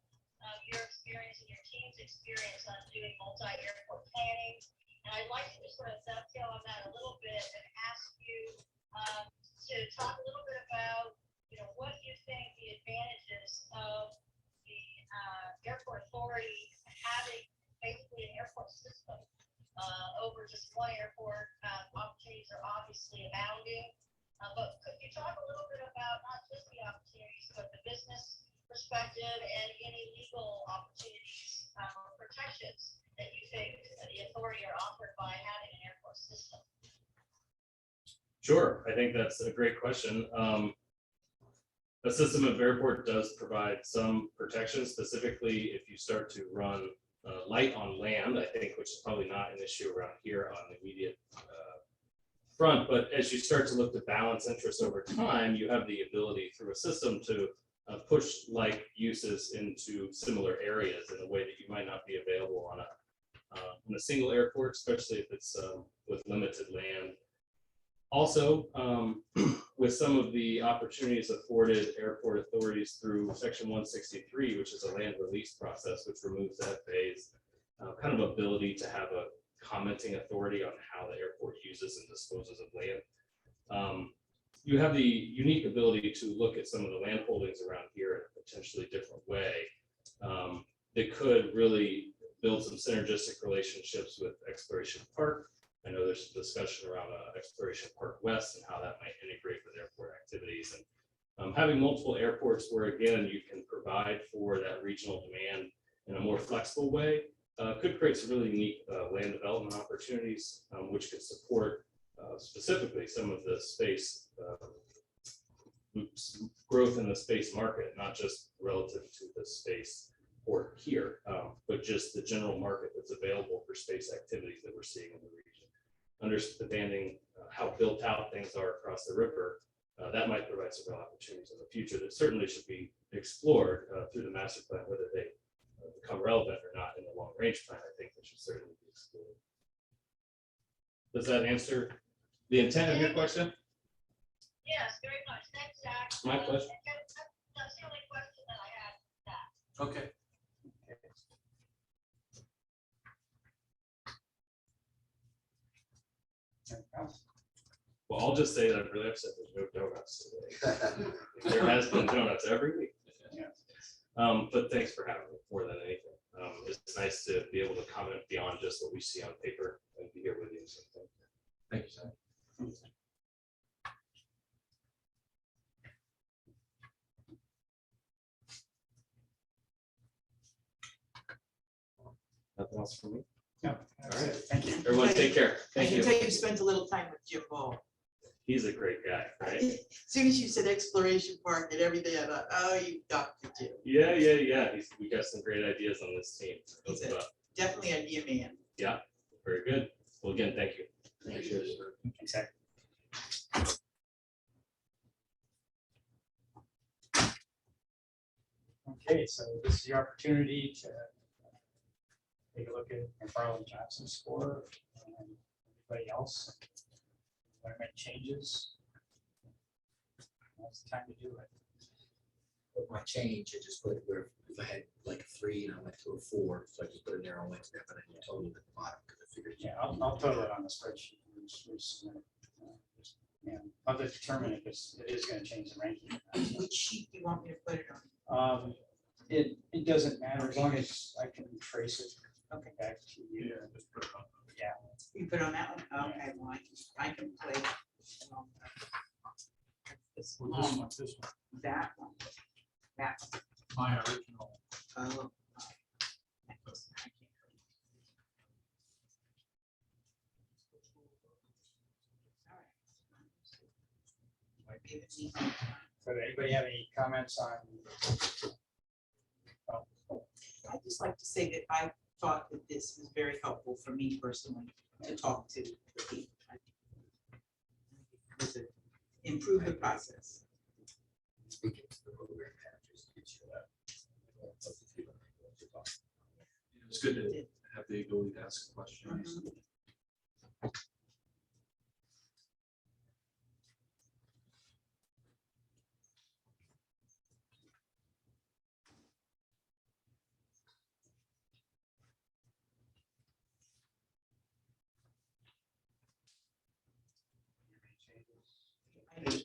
your experience and your team's experience on doing multi-airport planning. And I'd like to just sort of dovetail on that a little bit and ask you to talk a little bit about, what you think the advantages of the airport authority having basically an airport system over just one airport. Opportunities are obviously abounding. But could you talk a little bit about not just the opportunities, but the business perspective and any legal opportunities or protections that you think the authority are offered by having an airport system? Sure, I think that's a great question. A system of airport does provide some protection, specifically if you start to run light on land, I think, which is probably not an issue around here on the immediate front. But as you start to look to balance interests over time, you have the ability through a system to push like uses into similar areas in a way that you might not be available on a single airport, especially if it's with limited land. Also, with some of the opportunities afforded airport authorities through Section 163, which is a land release process, which removes that phase, kind of ability to have a commenting authority on how the airport uses and disposes of land. You have the unique ability to look at some of the land holdings around here in a potentially different way that could really build some synergistic relationships with Exploration Park. I know there's some discussion around Exploration Park West and how that might integrate with airport activities. And having multiple airports where, again, you can provide for that regional demand in a more flexible way could create some really neat land development opportunities, which could support specifically some of the space growth in the space market, not just relative to the space port here, but just the general market that's available for space activities that we're seeing in the region. Understanding how built out things are across the river, that might provide some real opportunities in the future that certainly should be explored through the master plan, whether they become relevant or not in the long range plan. I think they should certainly be explored. Does that answer the intent of your question? Yes, very much. Thanks, Zach. My pleasure. That's the only question that I had. Zach. Okay. Well, I'll just say that I'm really upset there's no donuts today. There has been donuts every week. But thanks for having me more than anything. It's nice to be able to comment beyond just what we see on paper and be here with you. So thank you, Sam. Nothing else for me? No. All right. Thank you. Everyone take care. I Thank can you. tell you spent a little time with Jim Ball. He's a great guy, right? As soon as you said Exploration Park and everything, I thought, oh, you Dr. Jim. Yeah. We got some great ideas on this team. He's definitely an idea man. Yeah, very good. Well, again, thank you. Appreciate it. Exactly. Okay, so this is the opportunity to take a look at McFarland Johnson's score and everybody else. Want to make changes? Now's the time to do it. With my change, I just put where if I had like a 3 and I went to a 4, so I just put a narrow link there, but I didn't total at the bottom because I figured. Yeah, I'll total it on the spreadsheet. Yeah, I'll determine if it is going to change the ranking. Which sheet do you want me to put it on? It doesn't matter as long as I can trace it. Okay. Back to you. Just put it on. Yeah. You put on that one? Okay, well, I can play. This Well, one, this one. that one, that one. My original. Oh. So anybody have any comments on? I'd just like to say that I thought that this was very helpful for me personally to talk to the people. I think it was improve the process. Speaking to the program managers, it's It's good to have the ability to ask questions.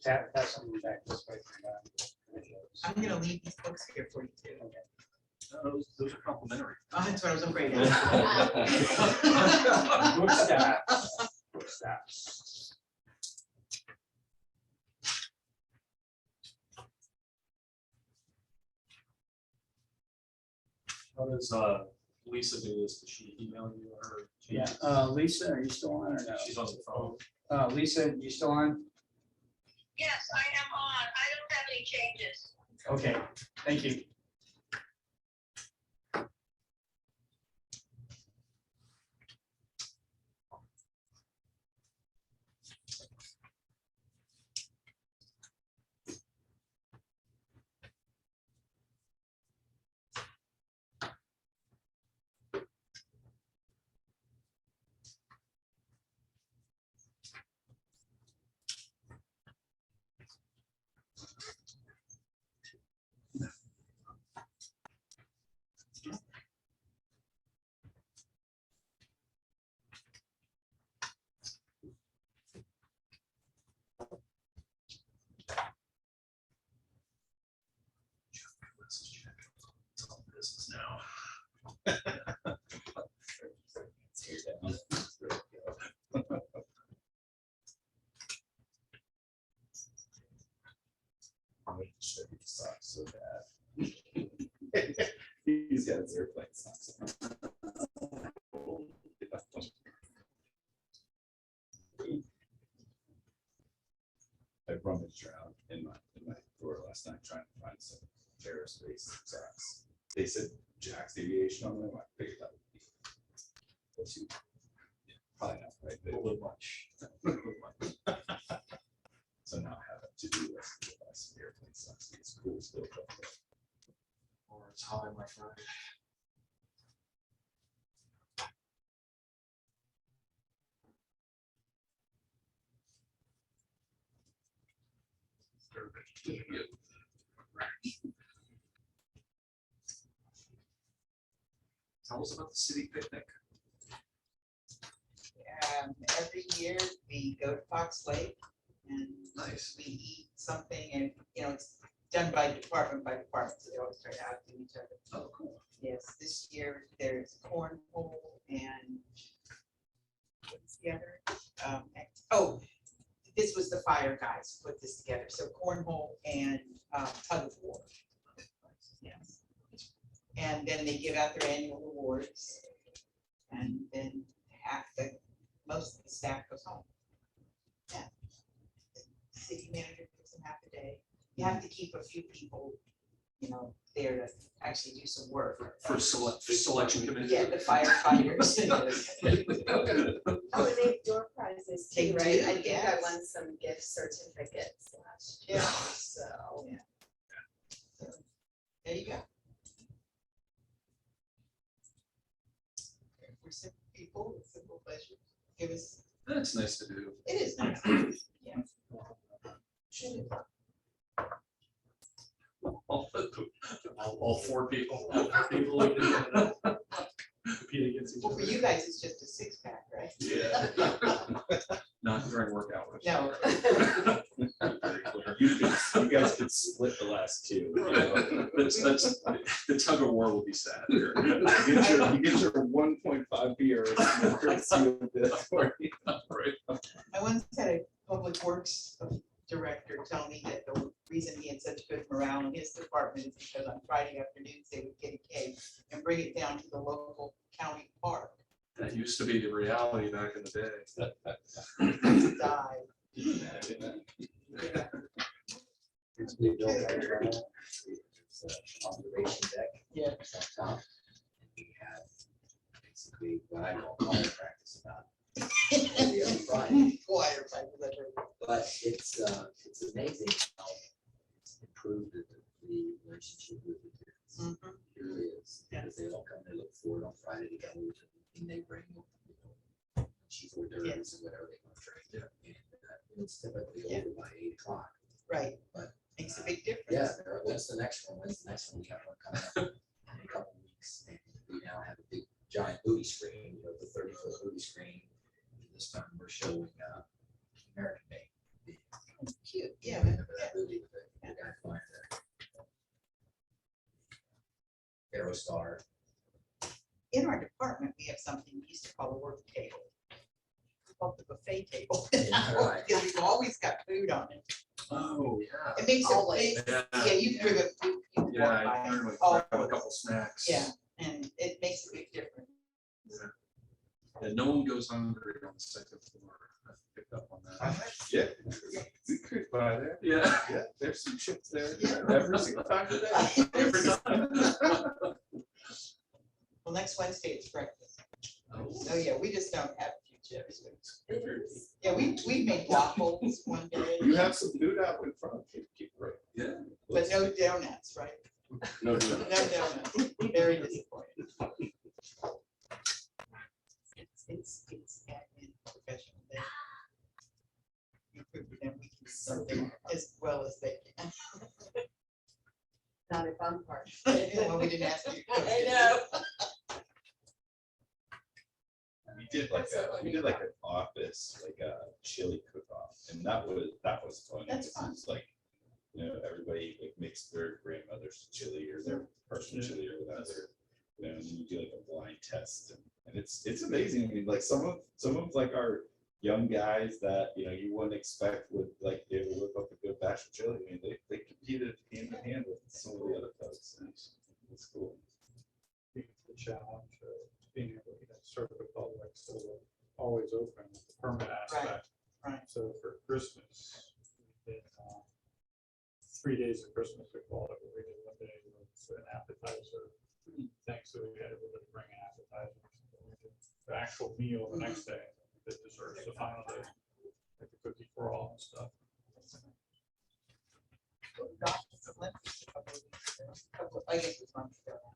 just pass something back this way. I'm gonna leave these books here for you too. Those are complimentary. Oh, that's what I was afraid Good of. staff. Good staff. How does Lisa do this? Does she email you or? Yeah, Lisa, are you still on or no? She's on the phone. Lisa, you still on? Yes, I am on. I don't have any changes. Okay, thank you. Business now. So bad. He's got his airplane socks on. I rummaged around in my drawer last night trying to find some aerospace socks. They said Jack's aviation on them. I figured that would be. What's you? Yeah, probably not right. But a little much. So now I have a to-do list to buy some airplane socks. It's cool still. Or it's high, my friend. Tell us about the city picnic. Every year we go to Fox Lake and Nice. we eat something and, you know, it's done by department, so they always try to outdo each other. Oh, cool. Yes, this year there's cornhole and what's the other? This was the fire guys who put this together. So cornhole and tug of war. Yes. And then they give out their annual awards. And then most of the staff goes home. Yeah. The city manager gives them half a day. You have to keep a few people, you know, there to actually do some work. For selection committee. Yeah, the firefighters. Oh, and they have door prizes They too, do, right? I think I yes. won some gift certificates last year, Yeah. so. There you go. For simple people, with simple pleasure. It was, That's nice to do. it is nice. Yeah. Should it? All four people. Compete against each Well, for other. you guys, it's just a six pack, right? Yeah. Not during work hours. No. Very clear. You guys could split the last two. You know? That's, the tug of war will be sad here. You get your 1.5 beers. And Right. I once had a public works director tell me that the reason he had such good morale in his department is because on Friday afternoons, they would get a cake and bring it down to the local county park. That used to be the reality back in the day. Die. It's we built our terminal. It's an observation deck. Yeah. It's on top. And we have basically what I call choir practice about every other Friday. Choir practice, that's right. But it's amazing how it's improved the relationship with the kids. Mhm. It really is. Because they all come, they look forward on Friday to go to the thing they bring, you know, chief hors d'oeuvres and whatever they want to drink. And it's typically over by 8 o'clock. Right. But makes a big difference. yeah, when's the next one? When's the next one? We got one coming up in a couple of weeks. And we now have a big giant movie screen, you know, the 30-foot movie screen. And this time we're showing American Made. Cute, yeah. Aerostar. In our department, we have something we used to call a work table. We call it the buffet table. Right. Because we've always got food on it. Oh, yeah. It makes Always. it, yeah, you've driven, you Yeah, walk by I it. learned like Oh, grab a couple snacks. yeah, and it makes a big difference. And no one goes hungry on the second floor. I picked up on that. Yeah. We could buy there. Yeah. Yeah, there's some chips there Yeah. every single time of the day. Every time. Well, next Wednesday it's breakfast. Oh, yeah, we just don't have a few chips. Yeah, we made waffles one day. You have some food out in front. Keep right. Yeah. But no donuts, right? No, No donuts. Very disappointing. It's admin professional day. You could pretend we can do something as well as they can. Not if I'm part. Well, we didn't ask you. I know. We did like an office, like a chili cook-off, and that was fun. That's because it was like, you know, everybody like makes their grandmother's chili or their personal chili or whatever. You know, and then you do like a blind test, and it's amazing. I mean, like some of like our young guys that, you know, you wouldn't expect would like be able to whip up a good batch of chili. I mean, they competed hand in hand with some of the other folks. And it's cool. The challenge of being able to serve the public, so we're always open with the permit aspect. right. So for Christmas, we did 3 days of Christmas, we called it, we did one day with an appetizer. Thanks, so we had everybody bring an appetizer. We did the actual meal the next day, the desserts the final day, like the cookie for all and stuff. I guess it was months ago now.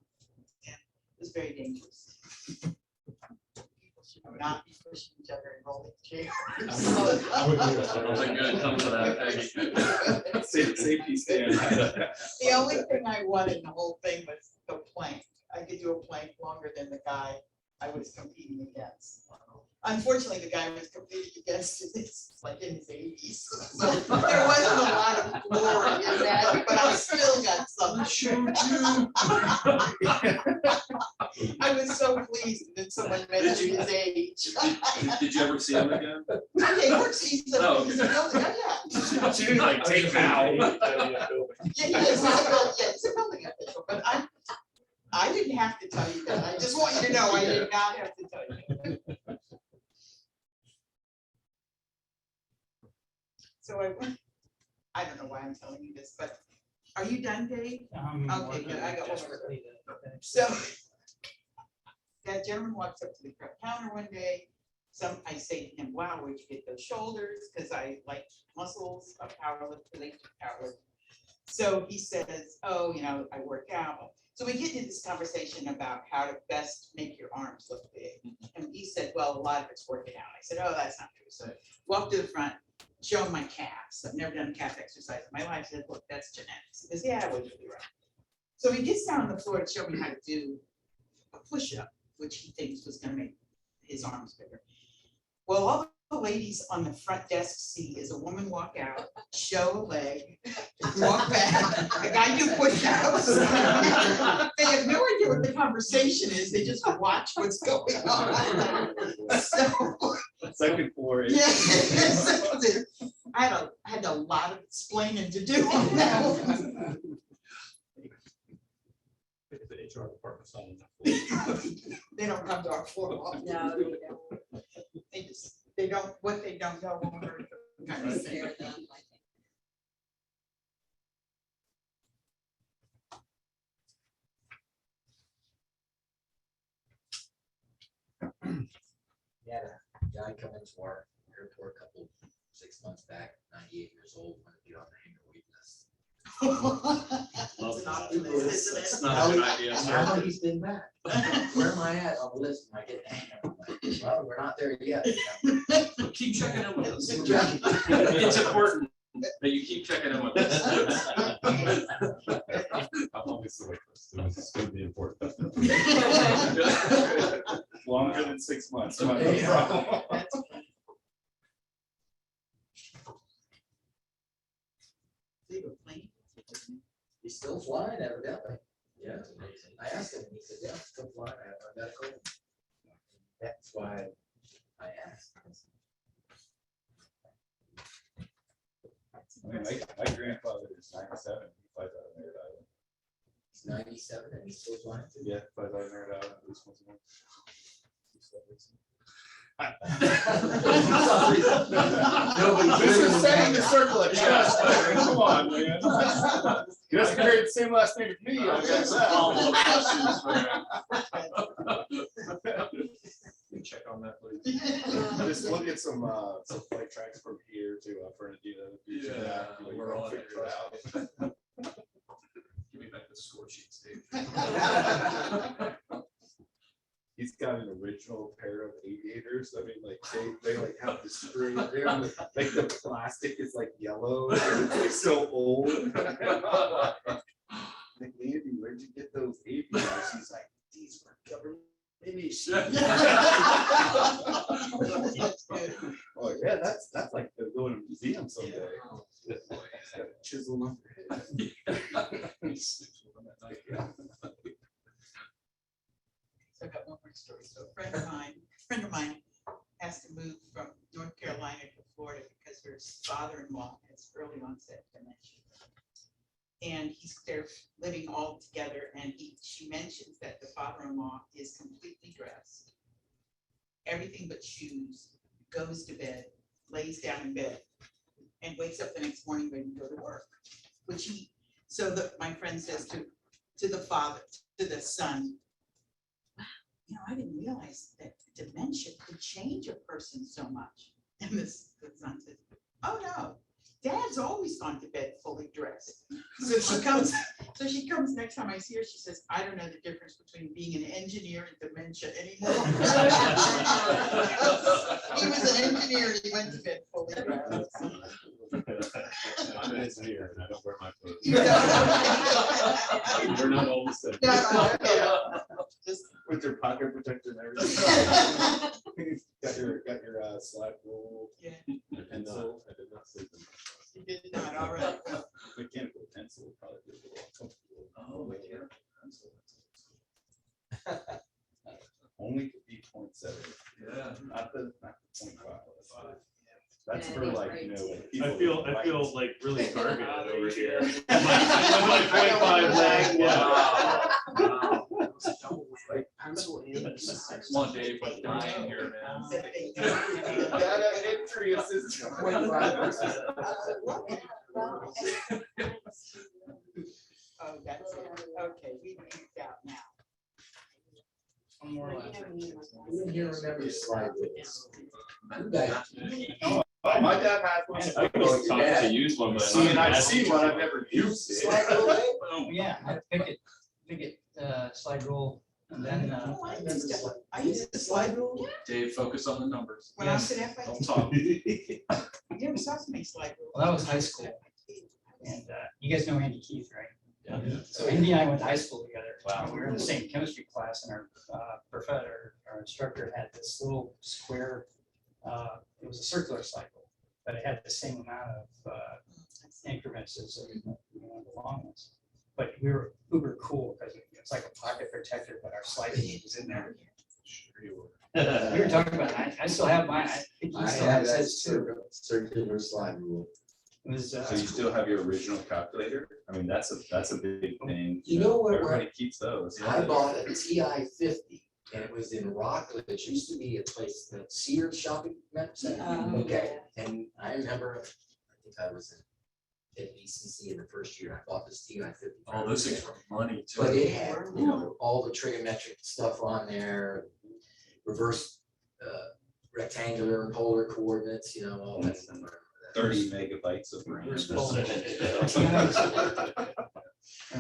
Yeah, it was very dangerous. People should not be pushing each other and rolling chairs. I don't think good comes to that, Peggy. Safety stand. The only thing I wanted in the whole thing was the plank. I could do a plank longer than the guy I was competing against. Unfortunately, the guy I was competing against is like in his 80s. So there wasn't a lot of glory in that, but I still got some. I was so pleased that someone mentioned his age. Did you ever see him again? Okay, he's a Oh, building, yeah. She didn't like take him out. Yeah, it's a building official, but I didn't have to tell you that. I just want you to know I did not have to tell you. So I don't know why I'm telling you this, but are you done, Dave? Okay, good. I got one more. So that gentleman walks up to the counter one day. I say to him, wow, where'd you get those shoulders? Because I like muscles, a power lift, power lift. So he says, oh, you know, I work out. So we get into this conversation about how to best make your arms look big. And he said, well, a lot of it's working out. I said, oh, that's not true. So walk to the front, show him my calves. I've never done a calf exercise in my life. I said, look, that's genetics. He goes, yeah, well, you'll be right. So he gets down on the floor to show me how to do a push-up, which he thinks was gonna make his arms bigger. Well, all the ladies on the front desk see is a woman walk out, show a leg, walk back, a guy do push-ups. They have no idea what the conversation is. They just watch what's going on. So, Second floor. yeah. I had a lot of explaining to do on that one. The HR department's on the They don't come to our floor. No, they don't. They don't, what they don't know. won't hurt them kind of thing. We had a guy come into our airport a couple, 6 months back, 98 years old, wanted to get on the hangar waiting list. It's not good, isn't it? It's not a good idea. Now he's been back. Where am I at on the list? Am I getting the hang of it? I'm like, well, we're not there yet. Keep checking in with us. Keep checking. It's important that you keep checking in with us. How long is the wait list? This is going to be important. Longer than 6 months. No problem. He's still flying evidently. Yeah, it's amazing. I asked him, and he said, yeah, still flying, I have my medical. That's why I asked. I mean, my grandfather is 97, he flies out of Merritt Island. He's 97 and he's still flying. Yeah, flies out of Merritt Island at least once a month. This is setting the circle of trust, man. Come on, man. He doesn't carry the same last name as me. I guess. Follow-up questions, man. Check on that, please. Just look at some flight tracks from here to Fernandina. Yeah, we're we're all on it. figure it out. Give me back the score sheets, Dave. He's got an original pair of aviators. I mean, like they like have the string there, like the plastic is like yellow. It's like so old. Like, Andy, where'd you get those aviators? He's like, these were government issues. Oh yeah, that's like they're going to a museum someday. It's got a chisel on your head. So I got one more story. So a friend of mine has to move from North Carolina to Florida because her father-in-law has early onset dementia. And he's there living all together, and she mentions that the father-in-law is completely dressed, everything but shoes, goes to bed, lays down in bed, and wakes up the next morning ready to go to work. My friend says to the father, to the son, you know, I didn't realize that dementia could change a person so much. And the son says, oh no, Dad's always gone to bed fully dressed. So she comes next time I see her, she says, I don't know the difference between being an engineer and dementia anymore. He was an engineer and he went to bed fully dressed. I'm an engineer and I don't wear my clothes. Yeah. We're not all the same. Just with your pocket protector and everything. got your slide rule. Yeah. Your pencil. I did not sleep in. You did not, all right. Mechanical pencil would probably be a little uncomfortable. Oh, mechanical pencil. Only could be 0.7. Yeah. Not the 0.5. That's Yeah, for that's like, great. you know, like I people feel with like really targeted over here. My 0.5 leg, yeah. Like pencil in. Come on, Dave, I'm dying here, man. Data entry assistant. Oh, that's it. Okay, we moved out now. One more last. Who in here remembers slide rules? You guys. Oh, my dad had one. I was taught to use one, but. See, and I've seen one, I've never used it. Slide rule, eh? Yeah, I pick it, slide rule, and then, Oh, I used to slide rule Dave, focus on the numbers. when I was at Don't FIT. talk. You never saw me slide rule. well, that was high school, and, you guys know Andy Keith, right? Yeah. So Andy and I went to high school together. Wow. We were in the same chemistry class, and our professor, our instructor had this little square, it was a circular cycle, but it had the same amount of increments as the long ones. But we were uber cool because it's like a pocket protector, but our sliding was in there. We were talking about, I still have mine. I think you I still have have that his too. circular slide rule. It was, So you still have your original calculator? I mean, that's a big thing. You know what, Everybody keeps those. I bought a TI 50 and it was in Rockledge. It used to be a place, the Sears shopping center. Okay, and I remember, I think I was at BCC in the first year. I bought this TI 50. Oh, those things were money too. But it had, you know, all the trigonometric stuff on there, reverse rectangular, polar coordinates, you know, all that stuff. 30 megabytes of RAM. or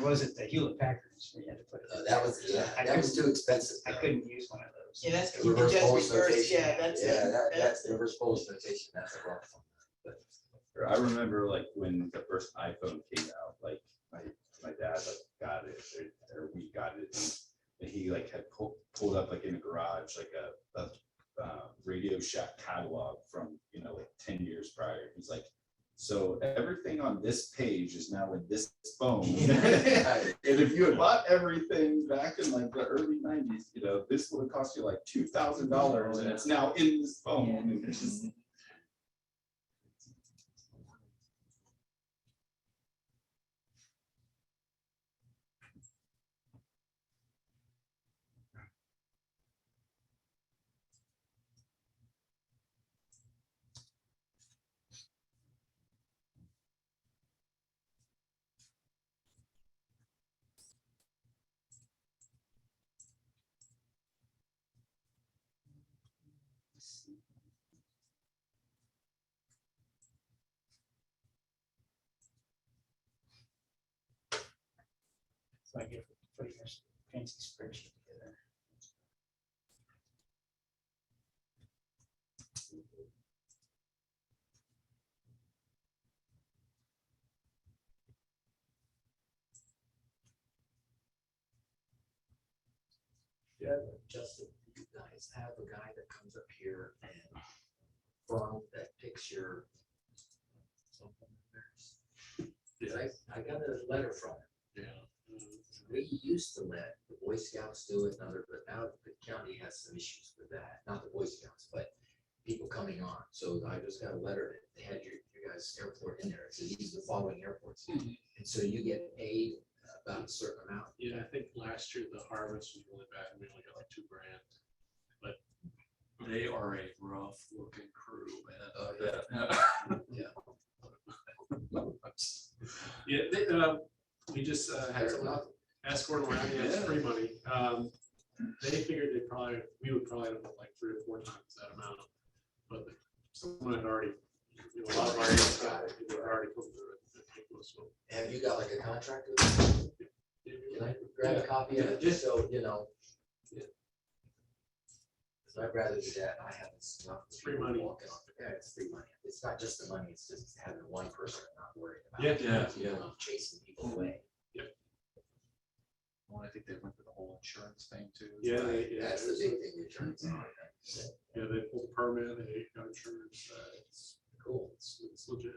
was it the Hewlett Packards where you had to put it? That was, yeah, that was too expensive. I couldn't use one of those. Yeah, that's, The you can reverse just Polish reverse, notation. yeah, that's it. Yeah, That's that's it. the reverse Polish notation, that's a rough one. I remember like when the first iPhone came out, like my dad like got it, or we got it, and he like had pulled up like in a garage, like a Radio Shack catalog from, you know, like 10 years prior. He's like, So everything on this page is now in this phone. And if you had bought everything back in like the early 90s, you know, this would have cost you like $2,000 and it's now in this phone. And it's just, So I get putting this fancy spreadsheet together. Yeah, Justin, you guys have a guy that comes up here and firm that picks your. I got a letter from him. Yeah. We used to let the Boy Scouts do it and other, but now the county has some issues with that, not the Boy Scouts, but people coming on. So I just got a letter that they had your guys' airport in there. It says these are the following airports. And so you get paid about a certain amount. Yeah, I think last year the harvest was really bad and we only got like $2,000. But they are a rough looking crew, man. Yeah. Yeah, we just had to escort them around, yeah, it's free money. They figured we would probably have like 3 or 4 times that amount. But someone had already, a lot of our agents got it, they were already put through it. Have you got like a contract with them? Can I grab a copy of it just so, you know? Because I'd rather do that. I have It's free money. Walking on, yeah, it's free money. It's not just the money, it's just having one person and not worried about. Yeah. Chasing people away. Well, I think they went for the whole insurance thing too. Yeah, That's the big thing, the insurance. Yeah, they pulled the permit, they got insurance, it's cool, it's legit, so.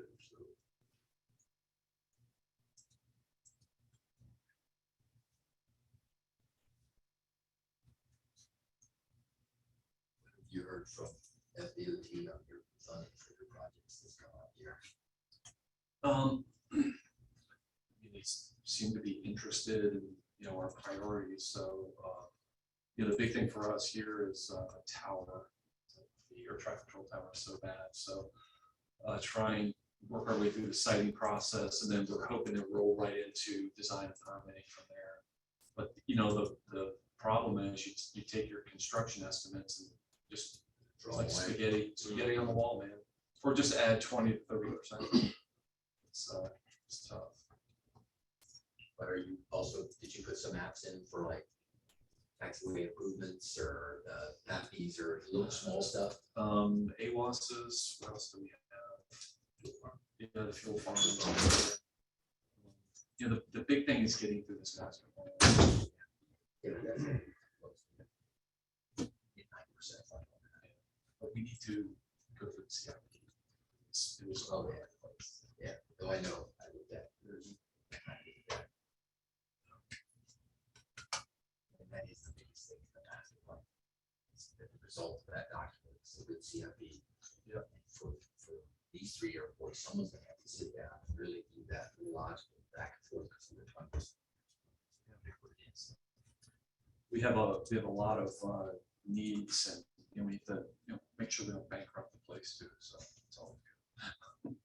You heard from FDOT on your funding for your projects this coming year. They seem to be interested in, our priorities. So, the big thing for us here is a tower. The air traffic control tower is so bad. So, try and work our way through the siting process, and then we're hoping to roll right into design and permitting from there. But the problem is you take your construction estimates and just like spaghetti on the wall, man. Or just add 20 to 30%. It's tough. But are you also, did you put some apps in for like taxiway improvements or nappies or little small stuff? AWASs, what else do we have? The fuel farm. The big thing is getting through this master plan. Yeah, that's it. 90%. But we need to go through the CIP. It was Oh, yeah. Oh, I know. I did that. And that is the biggest thing. The result of that document is a good CIP. Yeah. For these 3 airports, someone's gonna have to sit down and really do that logical back and forth because of the 20%. We have a lot of needs, and we have to make sure we don't bankrupt the place too. So it's all good.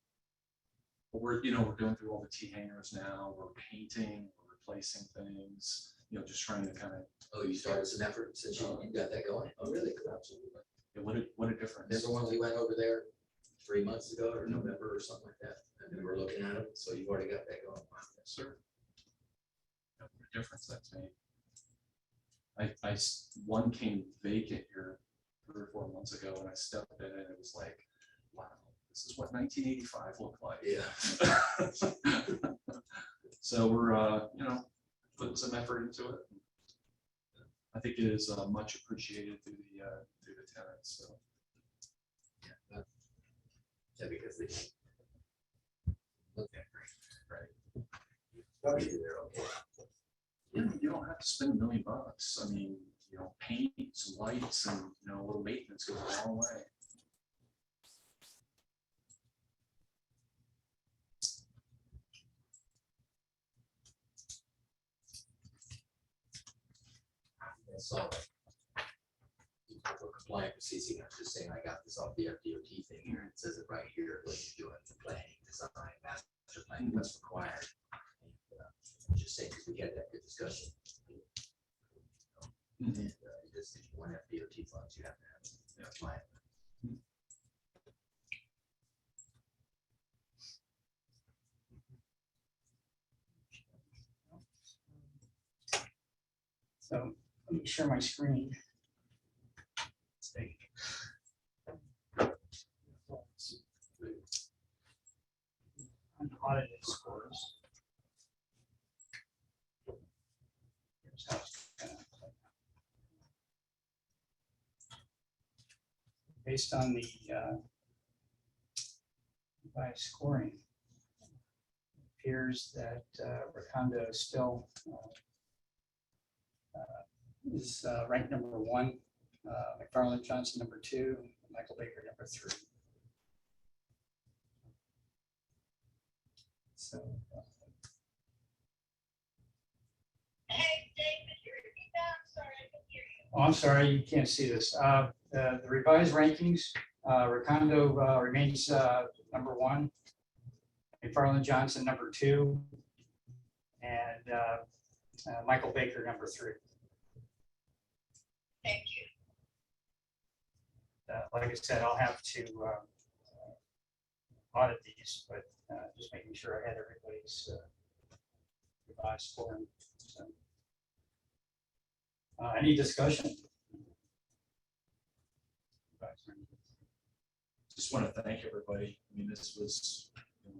But we're going through all the T hangers now. We're painting, we're replacing things. Just trying to kind of. Oh, you started some effort since you got that going? Oh, really? Absolutely. Yeah, what a difference. Remember when we went over there 3 months ago or November or something like that? And we were looking at it, so you've already got that going. Wow. Yes, sir. What a difference that's made. One came vacant here 3 or 4 months ago, and I stepped in and it was like, wow, this is what 1985 looked like. Yeah. So we're putting some effort into it. I think it is much appreciated through the tenants. So Yeah, because looked at great. Yeah, you don't have to spend $1 million. I mean, paint, some lights and, a little maintenance goes a long way. That's all. For compliant with CC, I'm just saying I got this off the FDOT thing here. It says it right here when you're doing the planning, design, master plan, that's required. And, just saying, because we had that good discussion. And just if you want FDOT funds, you have to have a plan. So let me share my screen. Unaudited scores. Here's how it's gonna play out. Based on the by scoring, it appears that Recondo still is ranked number 1, McFarland Johnson number 2, Michael Baker number 3. So. Hey, Dave, did you repeat that? I'm sorry, I couldn't hear you. Oh, I'm sorry, you can't see this. The revised rankings, Recondo remains number 1, McFarland Johnson number 2, and Michael Baker number 3. Thank you. Like I said, I'll have to audit these, but just making sure I had everybody's revised scoring. So, any discussion? Just want to thank everybody. I mean, this was, we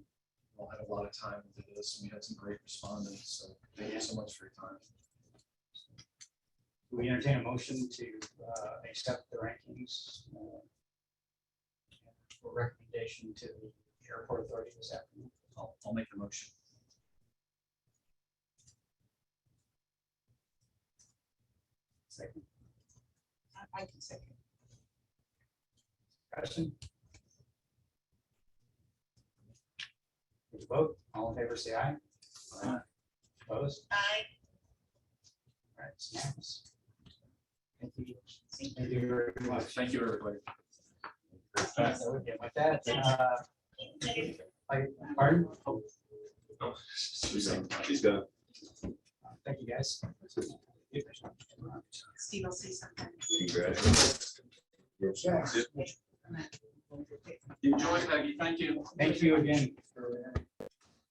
all had a lot of time into this, and we had some great respondents, so thank you so much for your time. We entertain a motion to accept the rankings for recommendation to the airport authority this afternoon. I'll make the motion. Second. I can second. Discussion. Please vote. All in favor, say aye. Aye. Opposed? Aye. All right, it's unanimous. Thank you. Thank you very much. Thank you, everybody. With that, pardon? She's got. Thank you, guys. Steve will say something. Congratulations. Enjoy, Peggy. Thank you. Thank you again for